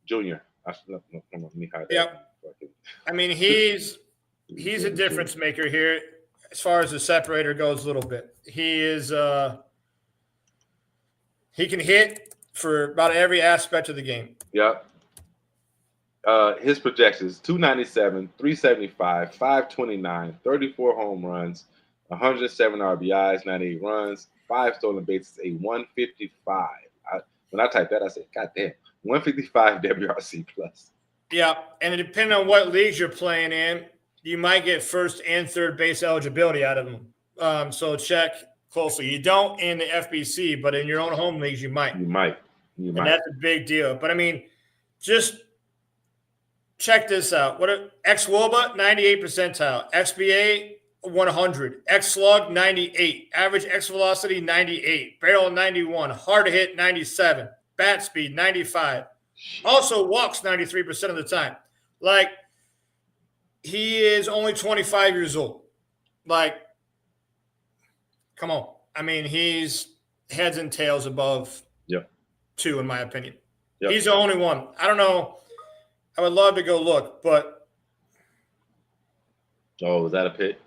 Jr. Yep. I mean, he's a difference maker here as far as the separator goes a little bit. He is he can hit for about every aspect of the game. Yep. His projections: 297, 375, 529, 34 home runs, 107 RBIs, 98 runs, 5 stolen bases, a 155. When I typed that, I said, God damn, 155 WRC plus. Yeah, and depending on what leagues you're playing in, you might get first and third base eligibility out of them. So check closely. You don't in the FBC, but in your own home leagues, you might. You might. And that's a big deal. But, I mean, just check this out. What xWOBA, 98 percentile. XBA, 100. X-Slug, 98. Average X-Velocity, 98. Barrel, 91. Hard hit, 97. Bat speed, 95. Also walks 93% of the time. Like, he is only 25 years old. Like, come on. I mean, he's heads and tails above 2, in my opinion. Yep. He's the only one. I don't know. I would love to go look, but. Oh, was that a pick?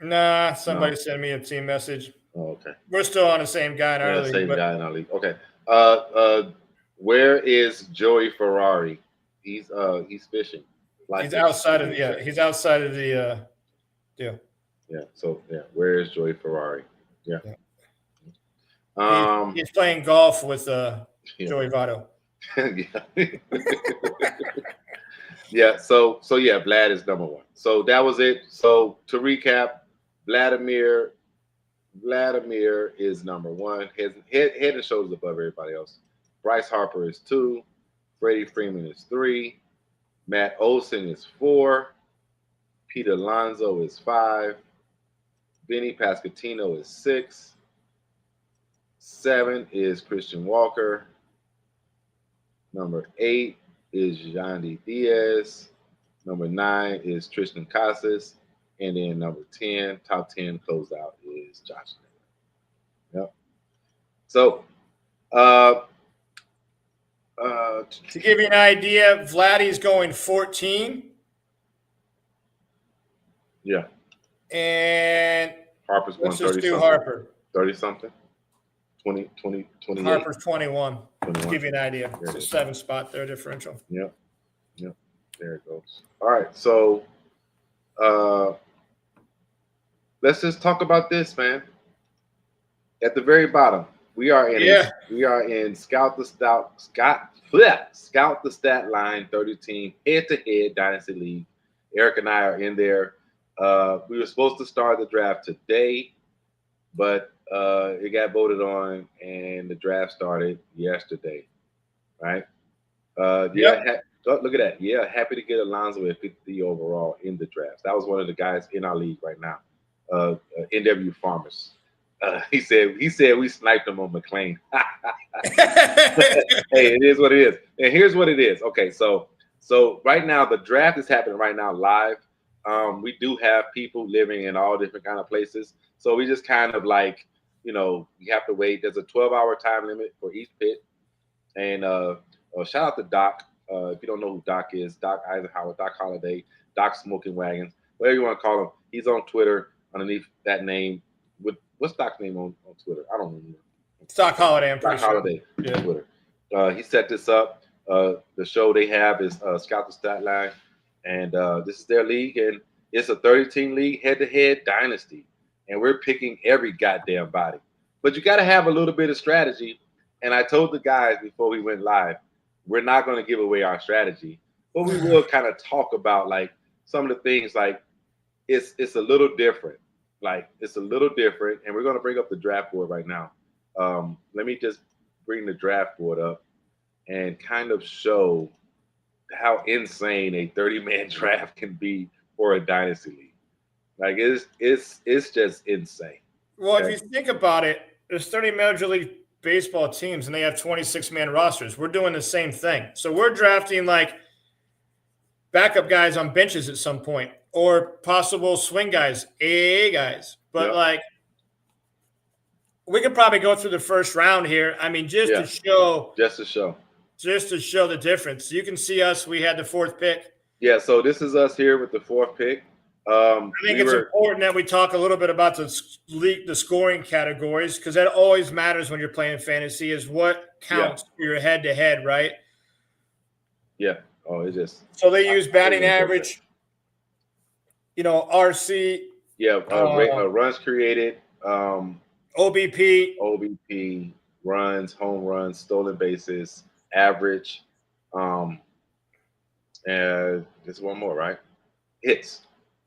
Nah, somebody sent me a team message. Oh, okay. We're still on the same guy in our league. Same guy in our league. Okay. Where is Joey Ferrari? He's fishing. He's outside of the deal. Yeah. So yeah, where is Joey Ferrari? Yeah. Yeah. Um. He's playing golf with Yeah. Joey Votto. Yeah. Yeah. So yeah, Vlad is number one. So that was it. So to recap, Vladimir Vladimir is number one, head and shoulders above everybody else. Bryce Harper is two. Freddie Freeman is three. Matt Olson is four. Pete Alonso is five. Benny Pascatino is six. Seven is Christian Walker. Number eight is Yandy Diaz. Number nine is Tristan Casas. And then number 10, top 10 closeout is Josh Naylor. Yep. So, uh, to give you an idea, Vladdy's going 14. Yeah. And Harper's going 30 do something. Harper. 30 something. 20, 28. Harper's 21. 21. To give you an idea. It's a 7 spot there differential. Yep. Yep. There it goes. All right. So let's just talk about this, man. At the very bottom, we are in Scout the Stat Line 30 team head-to-head dynasty league. Eric and I are in there. We were supposed to start the draft today, but it got voted on, and the draft started yesterday. Right? Look at that. Yeah, happy to get Alonso at 50 overall in the draft. That was one of the guys in our league right now. NW Farmers. He said we sniped him on McLean. Hey, it is what it is. And here's what it is. Okay, so right now the draft is happening right now live. We do have people living in all different kind of places. So we just kind of like, you have to wait. There's a 12-hour time limit for each pick. And shout out to Doc. If you don't know who Doc is, Doc Eisenhower, Doc Holiday, Doc Smoking Wagons, whatever you want to call him. He's on Twitter underneath that name. What's Doc's name on Twitter? I don't remember. It's Doc Holiday, I'm pretty sure. Holiday on Twitter. He set this up. The show they have is Scout the Stat Line. And this is their league. And it's a 30-team league, head-to-head dynasty. And we're picking every goddamn body. But you got to have a little bit of strategy. And I told the guys before we went live, we're not going to give away our strategy. But we will kind of talk about, like, some of the things, like, it's a little different. Like, it's a little different, and we're going to bring up the draft board right now. Let me just bring the draft board up and kind of show how insane a 30-man draft can be for a dynasty league. Like, it's just insane. Well, okay? If you think about it, there's 30 Major League Baseball teams, and they have 26-man rosters. We're doing the same thing. So we're drafting, like, backup guys on benches at some point, or possible swing guys, AA guys. But like, we could probably go through the first round here. I mean, just to show the difference. You can see us. We had the 4th pick. Yeah. So this is us here with the 4th pick. I think it's important that we talk a little bit about the scoring categories, because that always matters when you're playing fantasy. Is what counts for your head-to-head, right? Yeah. Oh, it just. So they use batting average, RC. Yeah, runs created. OBP, runs, home runs, stolen bases, average. And there's one more, right? Hits.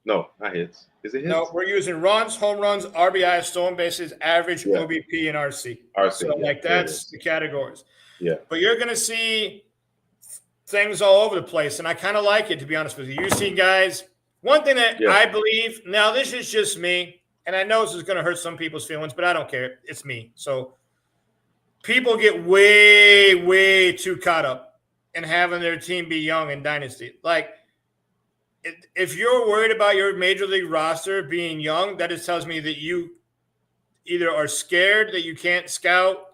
No, not hits. Is it hits? No, we're using runs, home runs, RBI, stolen bases, average, OBP, and RC. So, that's the categories. Yeah. But you're going to see things all over the place, and I kind of like it, to be honest with you. You see guys, one thing that I believe, now this is just me, and I know this is going to hurt some people's feelings, but I don't care. It's me. So people get way, way too caught up in having their team be young in dynasty. Like, if you're worried about your major league roster being young, that just tells me that you either are scared that you can't scout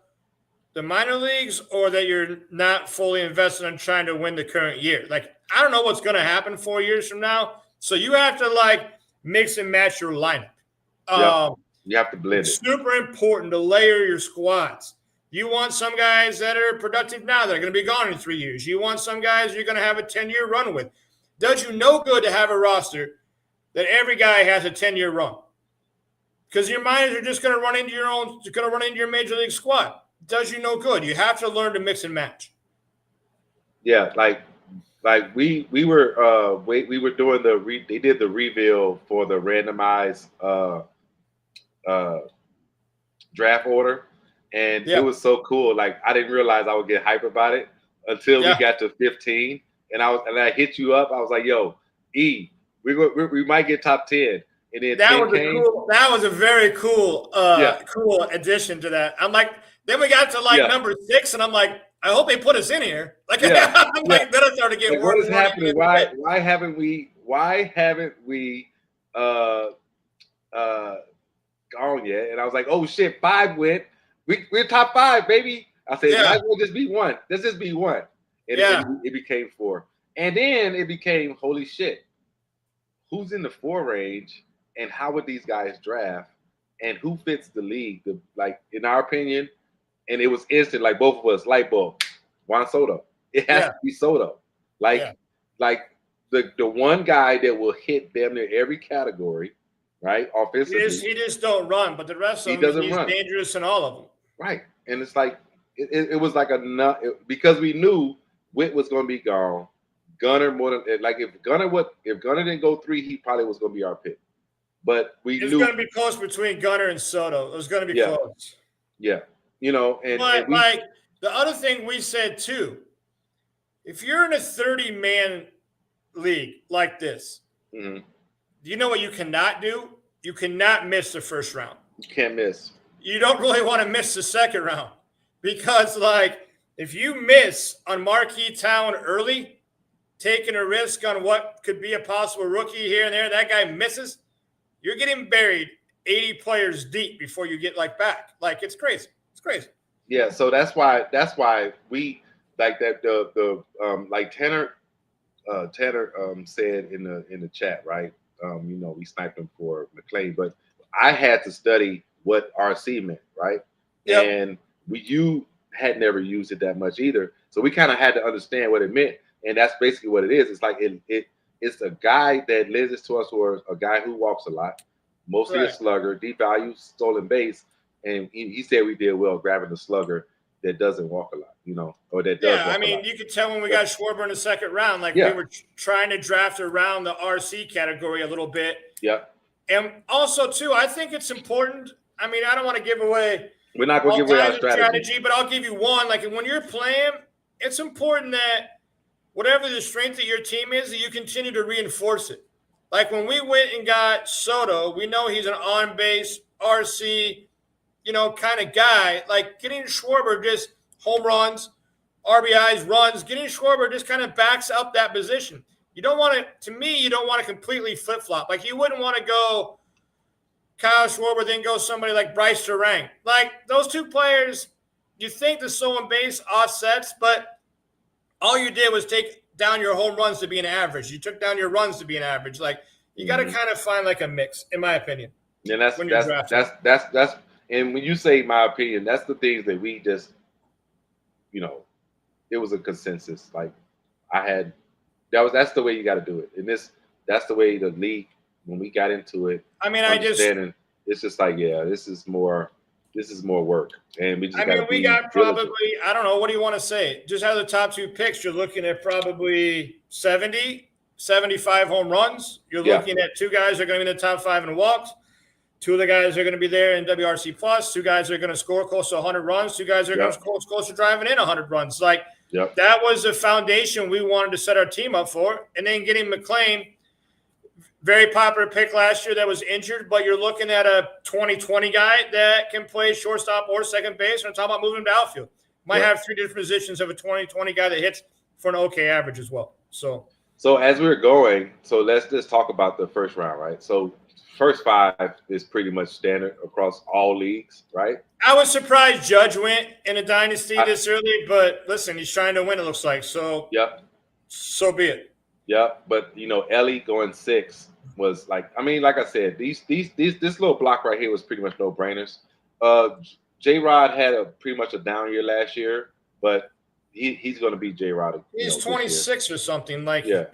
the minor leagues, or that you're not fully invested in trying to win the current year. Like, I don't know what's going to happen 4 years from now. So you have to, like, mix and match your lineup. You have to blend it. It's super important to layer your squads. You want some guys that are productive now that are going to be gone in 3 years. You want some guys you're going to have a 10-year run with. Does you no good to have a roster that every guy has a 10-year run. because your minors are just going to run into your major league squad. Does you no good. You have to learn to mix and match. Yeah, like we were doing they did the reveal for the randomized draft order, and it was so cool. Like I didn't realize I would get hype about it until we got to 15, and I hit you up. I was like, "Yo, E, we might get top 10." And then that was a very cool cool addition to that. I'm like, then we got to number 6, and I'm like, I hope they put us in here. Like, then I started to get like, what is happening? Why haven't we gone yet? And I was like, oh shit, 5 went. We're top 5, baby. I said, might as well just be 1. Let's just be 1. And it became 4. And then it became, holy shit, who's in the 4 range and how would these guys draft and who fits the league? Like, in our opinion, and it was instant, like both of us, light bulb, Juan Soto. It has to be Soto. Like the one guy that will hit damn near every category, right? Offensively. He just don't run, but the rest of them, he's dangerous in all of them. Right. And it's like, it was like because we knew Witt was going to be gone. Gunnar more than, like if Gunnar didn't go 3, he probably was going to be our pick. But it's going to be close between Gunnar and Soto. It was going to be close. Yeah. You know, like the other thing we said too, if you're in a 30-man league like this, do you know what you cannot do? You cannot miss the first round. You can't miss. You don't really want to miss the second round because, like, if you miss on marquee talent early, taking a risk on what could be a possible rookie here and there, that guy misses, you're getting buried 80 players deep before you get back. Like, it's crazy. It's crazy. Yeah, so that's why we like that the like Tanner said in the chat, right? You know, we sniped him for McLean, but I had to study what RC meant, right? Yep. And you had never used it that much either. So we kind of had to understand what it meant. And that's basically what it is. It's like it's a guy that lends it to us, or a guy who walks a lot, mostly a slugger, deep value, stolen base. And he said we did well grabbing the slugger that doesn't walk a lot, you know, or that does walk a lot. I mean, you could tell when we got Schwarber in the second round, we were trying to draft around the RC category a little bit. Yeah. And also, too, I think it's important. I mean, I don't want to give away. We're not going to give away our strategy. But I'll give you one. Like, when you're playing, it's important that whatever the strength of your team is, that you continue to reinforce it. Like, when we went and got Soto, we know he's an on-base RC, you know, kind of guy. Like, getting Schwarber just home runs, RBIs, runs. Getting Schwarber just kind of backs up that position. You don't want to me, you don't want to completely flip-flop. Like, you wouldn't want to go Kyle Schwarber, then go somebody like Bryce Terang. Like, those two players, you think the stolen base offsets, but all you did was take down your home runs to be an average. You took down your runs to be an average. Like, you got to kind of find like a mix, in my opinion. And that's and when you say my opinion, that's the things that we just, you know, it was a consensus. Like, that's the way you got to do it. And that's the way the league, when we got into it. I mean, it's just like, this is more work. And we just we got probably, I don't know, what do you want to say? Just out of the top 2 picks, you're looking at probably 70, 75 home runs. You're looking at 2 guys that are going to be in the top 5 in walks. 2 of the guys are going to be there in WRC plus. 2 guys are going to score close to 100 runs. 2 guys are going to score close to driving in 100 runs. Like, that was the foundation we wanted to set our team up for. And then getting McLean, very popular pick last year that was injured, but you're looking at a 2020 guy that can play shortstop or second base. And I'm talking about moving him to outfield. Might have 3 different positions of a 2020 guy that hits for an okay average as well. So as we're going, let's just talk about the first round, right? So first 5 is pretty much standard across all leagues, right? I was surprised Judge went in a dynasty this early, but listen, he's trying to win, it looks like. So so be it. Yeah, but you know, Ellie going 6 was like, I mean, like I said, this little block right here was pretty much no brainers. J-Rod had pretty much a down year last year, but he's going to be J-Rod. He's 26 or something. Like, yeah,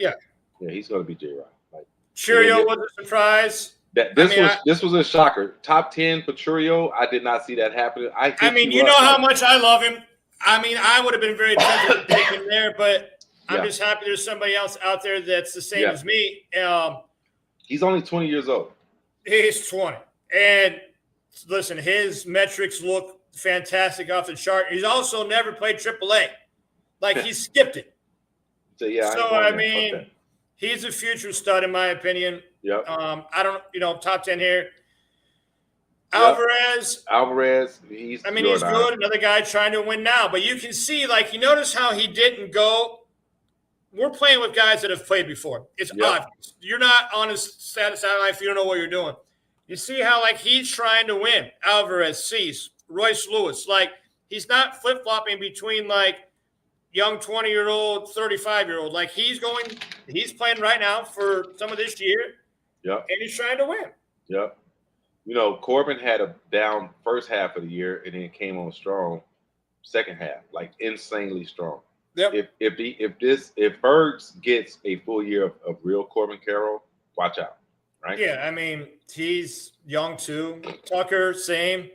he's going to be J-Rod. Like, Cheerio was a surprise. This was a shocker. Top 10 Pachurio. I did not see that happening. You know how much I love him. I would have been very tempted to take him there, but I'm just happy there's somebody else out there that's the same as me. He's only 20 years old. He's 20. And listen, his metrics look fantastic off the chart. He's also never played AAA. Like, he skipped it. So, he's a future stud in my opinion. Yep. I don't, top 10 here. Alvarez, he's good. Another guy trying to win now. But you can see, like, you notice how he didn't go. We're playing with guys that have played before. It's obvious. You're not on his sideline if you don't know what you're doing. You see how, like, he's trying to win. Alvarez, Cease, Royce Lewis. Like, he's not flip-flopping between, like, young 20-year-old, 35-year-old. Like, he's playing right now for some of this year. Yep. And he's trying to win. Yep. Corbin had a down first half of the year and then came on strong second half, like insanely strong. Yep. If Bergs gets a full year of real Corbin Carroll, watch out. Right? Yeah, he's young too. Tucker, same.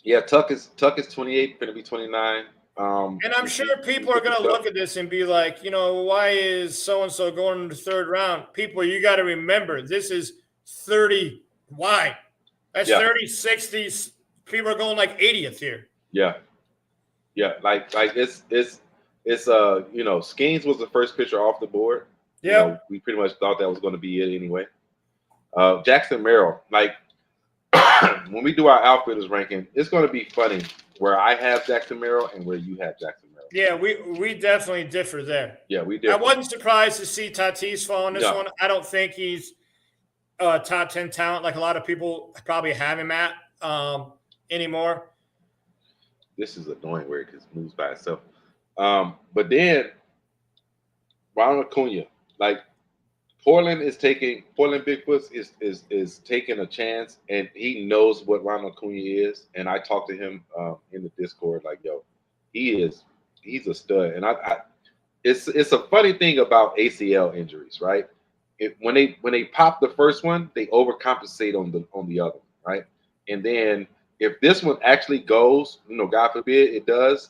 Yeah, Tuck is 28, going to be 29. And I'm sure people are going to look at this and be like, why is so-and-so going in the third round? People, you got to remember, this is 30 wide. That's 30, 60. People are going like 80th here. Yeah. Yeah. Like it's Skeens was the first pitcher off the board. Yeah. We pretty much thought that was going to be it anyway. Jackson Merrill, like when we do our outfielders ranking, it's going to be funny where I have Jackson Merrill and where you have Jackson Merrill. Yeah, we definitely differ there. Yeah, we did. I wasn't surprised to see Tatis fall on this one. I don't think he's top 10 talent like a lot of people probably have him at anymore. This is annoying where it moves by itself. But then Ronald Acuna, like Portland Bigfoot is taking a chance, and he knows what Ronald Acuna is. And I talked to him in the Discord, like, yo, he's a stud. And it's a funny thing about ACL injuries, right? When they pop the first one, they overcompensate on the other, right? And then if this one actually goes, God forbid it does,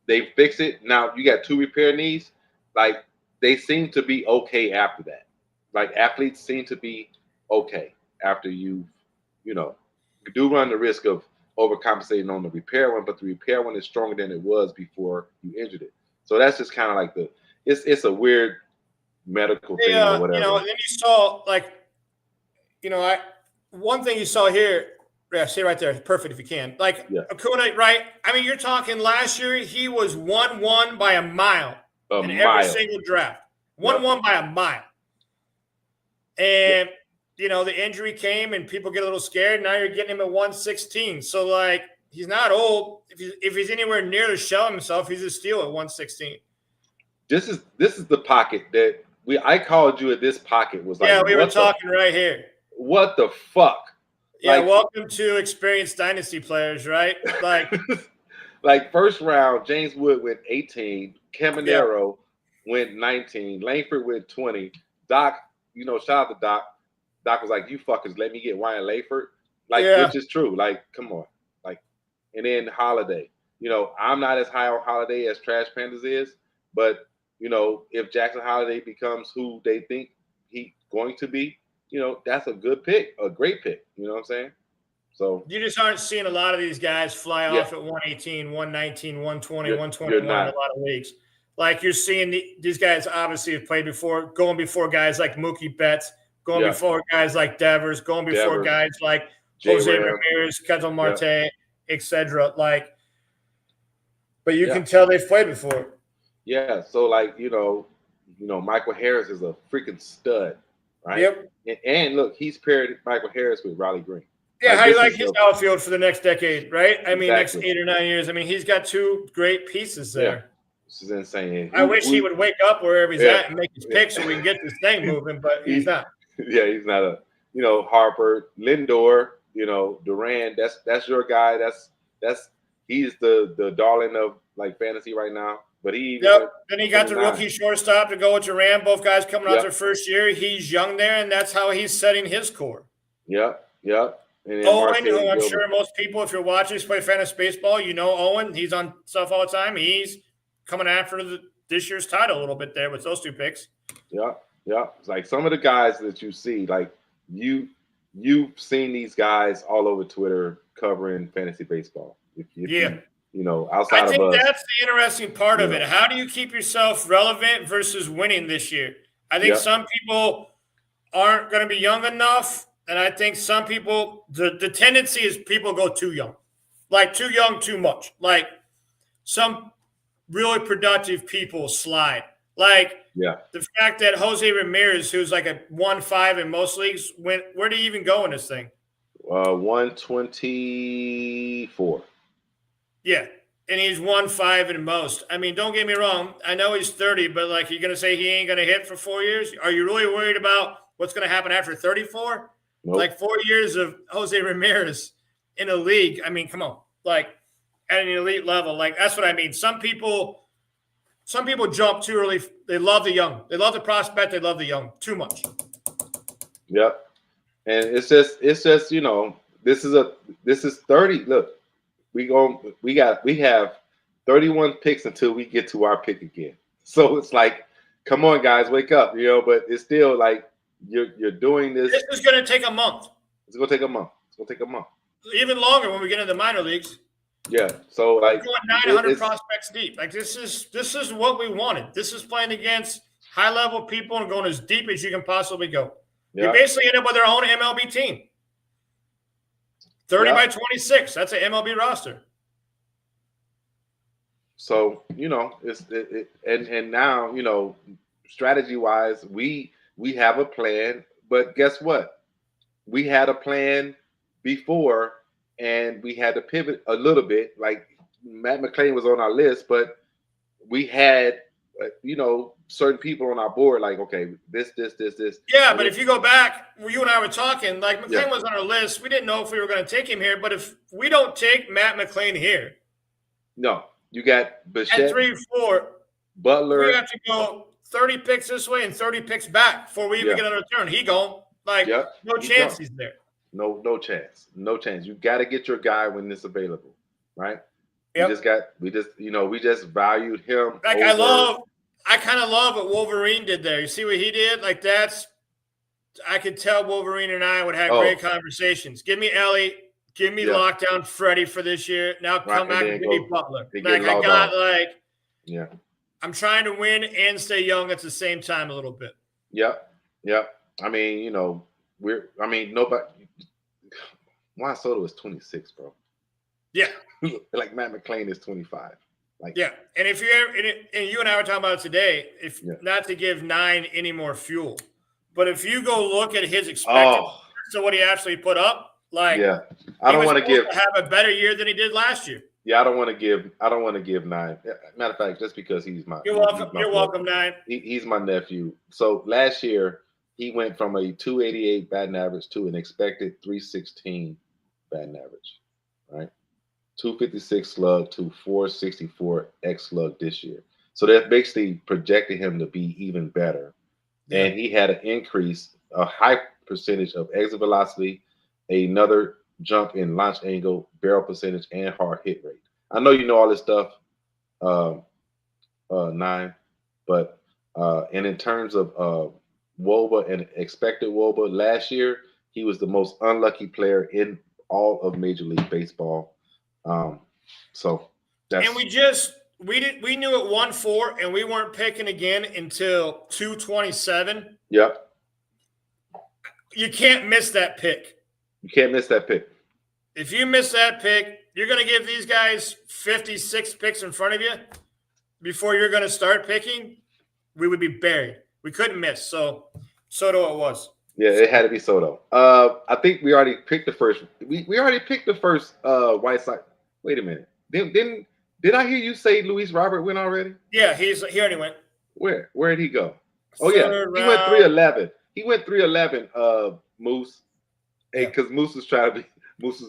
they fix it. Now you got 2 repair knees. Like, they seem to be okay after that. Like, athletes seem to be okay after you do run the risk of overcompensating on the repair one, but the repair one is stronger than it was before you injured it. So that's just kind of like it's a weird medical thing or whatever. And then you saw, like, one thing you saw here, see right there, perfect if you can. Like, Acuna, right? You're talking last year, he was 1-1 by a mile in every single draft. 1-1 by a mile. And, the injury came and people get a little scared. Now you're getting him at 116. So, like, he's not old. If he's anywhere near to show himself, he's a steal at 116. This is the pocket that I called you at. This pocket was like, yeah, we were talking right here. What the fuck? Yeah, welcome to experienced dynasty players, right? Like, like first round, James Wood went 18, Caminero went 19, Langford went 20. Doc, shout out to Doc. Doc was like, "You fuckers, let me get Ryan Langford." Like, which is true. Like, come on. Like, and then Holiday. I'm not as high on Holiday as Trash Pandas is, but if Jackson Holiday becomes who they think he's going to be, that's a good pick, a great pick. You know what I'm saying? So you just aren't seeing a lot of these guys fly off at 118, 119, 120, 121 in a lot of leagues. Like, you're seeing these guys obviously have played before, going before guys like Mookie Betts, going before guys like Devers, going before guys like Jose Ramirez, Ketel Marte, etc. Like, but you can tell they've played before. Yeah, so like Michael Harris is a freaking stud, right? Yep. And look, he's paired Michael Harris with Riley Green. Yeah, how do you like his outfield for the next decade, right? Next 8 or 9 years. He's got 2 great pieces there. Yeah. This is insane. I wish he would wake up wherever he's at and make his pick so we can get this thing moving, but he's not. Yeah, he's not a Harper, Lindor, Duran. That's your guy. He's the darling of like fantasy right now. But then he got the rookie shortstop to go with Duran. Both guys coming out their first year. He's young there, and that's how he's setting his core. Yep. And then Owen, who Martavis I'm Gilbert. sure most people, if you're watching us play fantasy baseball, you know Owen. He's on stuff all the time. He's coming after this year's title a little bit there with those two picks. Yep. It's like some of the guys that you see, like you've seen these guys all over Twitter covering fantasy baseball. If Yeah. you know, outside I think of us. that's the interesting part of Yeah. it. How do you keep yourself relevant versus winning this year? I think Yep. some people aren't going to be young enough. And I think some people, the tendency is people go too young. Like too young, too much. Like some really productive people slide. Like Yeah. the fact that Jose Ramirez, who's like a 1.5 in most leagues, where did he even go in this thing? 124. Yeah. And he's 1.5 in most. I mean, don't get me wrong. I know he's 30, but like, you're going to say he ain't going to hit for 4 years? Are you really worried about what's going to happen after 34? Nope. Like 4 years of Jose Ramirez in a league. I mean, come on. Like at an elite level. Like that's what I mean. Some people jump too early. They love the young. They love the prospect. They love the young too much. Yep. And it's just you know, this is 30. Look, we have 31 picks until we get to our pick again. So it's like, come on, guys, wake up, you know. But it's still like you're doing this. This is going to take a month. It's gonna take a month. Even longer when we get into the minor leagues. Yeah. So like we're going 900 prospects deep. Like this is what we wanted. This is playing against high level people and going as deep as you can possibly go. Yeah. You basically end up with our own MLB team. 30 by 26. That's an MLB roster. So, you know, and now, you know, strategy wise, we have a plan, but guess what? We had a plan before and we had to pivot a little bit. Like Matt McClain was on our list, but we had, you know, certain people on our board, like, okay, this. Yeah, but if you go back, you and I were talking, like McClain was on our list. We didn't know if we were going to take him here, but if we don't take Matt McClain here. No, you got Bichette, at 3-4, Butler. We have to go 30 picks this way and 30 picks back before we even get a return. He gone. Like, no chance he's there. No chance. You got to get your guy when it's available, right? Yep. We just valued him. Like I kind of love what Wolverine did there. You see what he did? Like I could tell Wolverine and I would have great conversations. Give me Ellie. Give me lockdown Freddie for this year. Now come back and give me Butler. Like I got I'm trying to win and stay young at the same time a little bit. Yep. I mean, you know, nobody. Juan Soto is 26, bro. Yeah. Like Matt McClain is 25. Like, yeah, and if and you and I were talking about it today, not to give 9 any more fuel, but if you go look at his expected to what he actually put up, like I don't want to have a better year than he did last year. Yeah, I don't want to give 9. Matter of fact, just because he's my You're welcome, 9. He's my nephew. So last year he went from a 288 batting average to an expected 316 batting average, right? 256 slug to 464 X slug this year. So that basically projected him to be even better. Yeah. And he had an increase, a high percentage of exit velocity, another jump in launch angle, barrel percentage, and hard hit rate. I know you know all this stuff, 9, but and in terms of WOBA and expected WOBA last year, he was the most unlucky player in all of Major League Baseball. So that's, and we knew at 1-4 and we weren't picking again until 227. Yep. You can't miss that pick. If you miss that pick, you're going to give these guys 56 picks in front of you before you're going to start picking. We would be buried. We couldn't miss. So Soto it was. Yeah, it had to be Soto. I think we already picked the first. We already picked the first White Sox. Wait a minute. Did I hear you say Luis Robert went already? Yeah, he already went. Where did he go? Oh yeah, he went 311. He went 311. Moose. Hey, because Moose was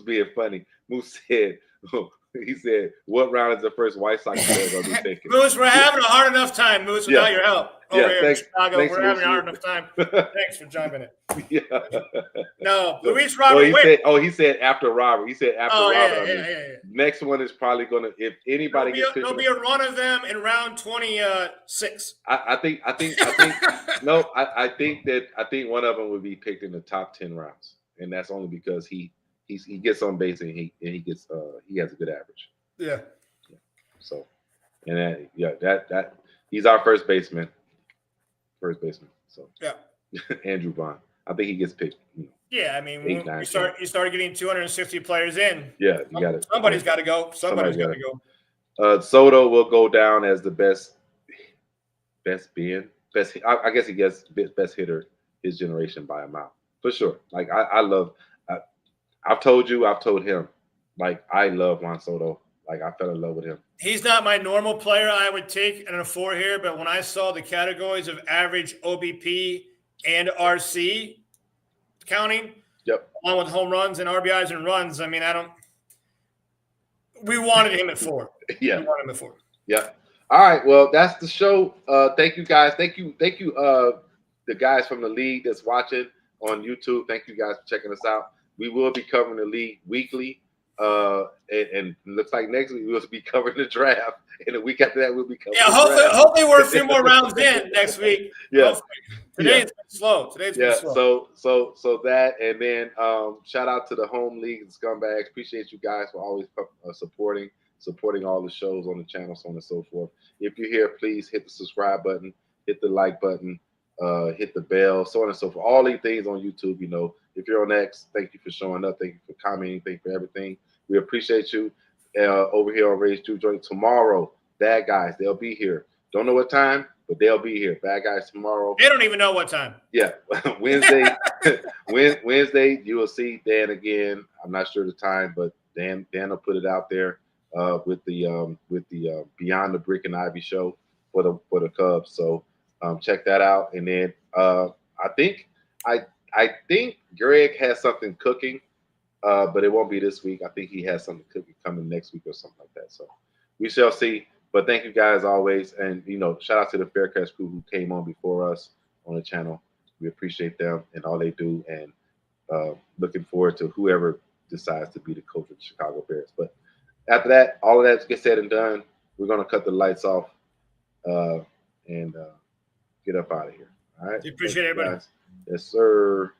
being funny. Moose said, He said, "What round is the first White Sox player going to be taken?" Moose, we're having a hard enough time, Moose, without your help over here in Chicago. Thanks, we're having a hard Moose. enough time. Thanks for jumping in. Yeah. No, Luis Robert. He said after Robert. He said after Robert. Yeah. Next one is probably going to, if anybody there'll be a run of them in round 26. I think one of them would be picked in the top 10 rounds, and that's only because he gets on base and he has a good average. Yeah. So, and that he's our first baseman. So yeah. Andrew Vaughn. I think he gets picked. Yeah, I mean, you start getting 260 players in. Yeah, you got it. Somebody's got to go. Somebody's got to go. Soto will go down as the best. I guess he gets best hitter his generation by a mile for sure. Like I've told him, like I love Juan Soto. Like I fell in love with him. He's not my normal player I would take in a 4 here, but when I saw the categories of average OBP and RC counting, along with home runs and RBIs and runs, I mean, we wanted him at 4. Yeah. We wanted him at 4. Yeah. All right. Well, that's the show. Thank you guys. Thank you. The guys from the league that's watching on YouTube. Thank you guys for checking us out. We will be covering the league weekly. And looks like next week we'll be covering the draft, and the week after that we'll be covering. Yeah, hopefully we're a few more rounds in next week. Yeah, today's been slow. Today's been slow. So that, and then shout out to the home league and scumbags. Appreciate you guys for always supporting all the shows on the channel, so on and so forth. If you're here, please hit the subscribe button, hit the like button, hit the bell, so on and so forth. All these things on YouTube, you know. If you're on X, thank you for showing up. Thank you for commenting. Thank you for everything. We appreciate you. Over here on Rage Juke Joint tomorrow, Bad Guys, they'll be here. Don't know what time, but they'll be here. Bad Guys tomorrow. They don't even know what time. Yeah, Wednesday. Wednesday, you will see Dan again. I'm not sure the time, but Dan will put it out there with the Beyond the Brick and Ivy show for the Cubs. So check that out. And then I think Greg has something cooking, but it won't be this week. I think he has something cooking coming next week or something like that. So we shall see. But thank you guys always. And, shout out to the Faircast crew who came on before us on the channel. We appreciate them and all they do. And looking forward to whoever decides to be the coach of the Chicago Bears. But after that, all of that gets said and done, we're going to cut the lights off and get up out of here. All right. Appreciate everybody. Guys. Yes, sir.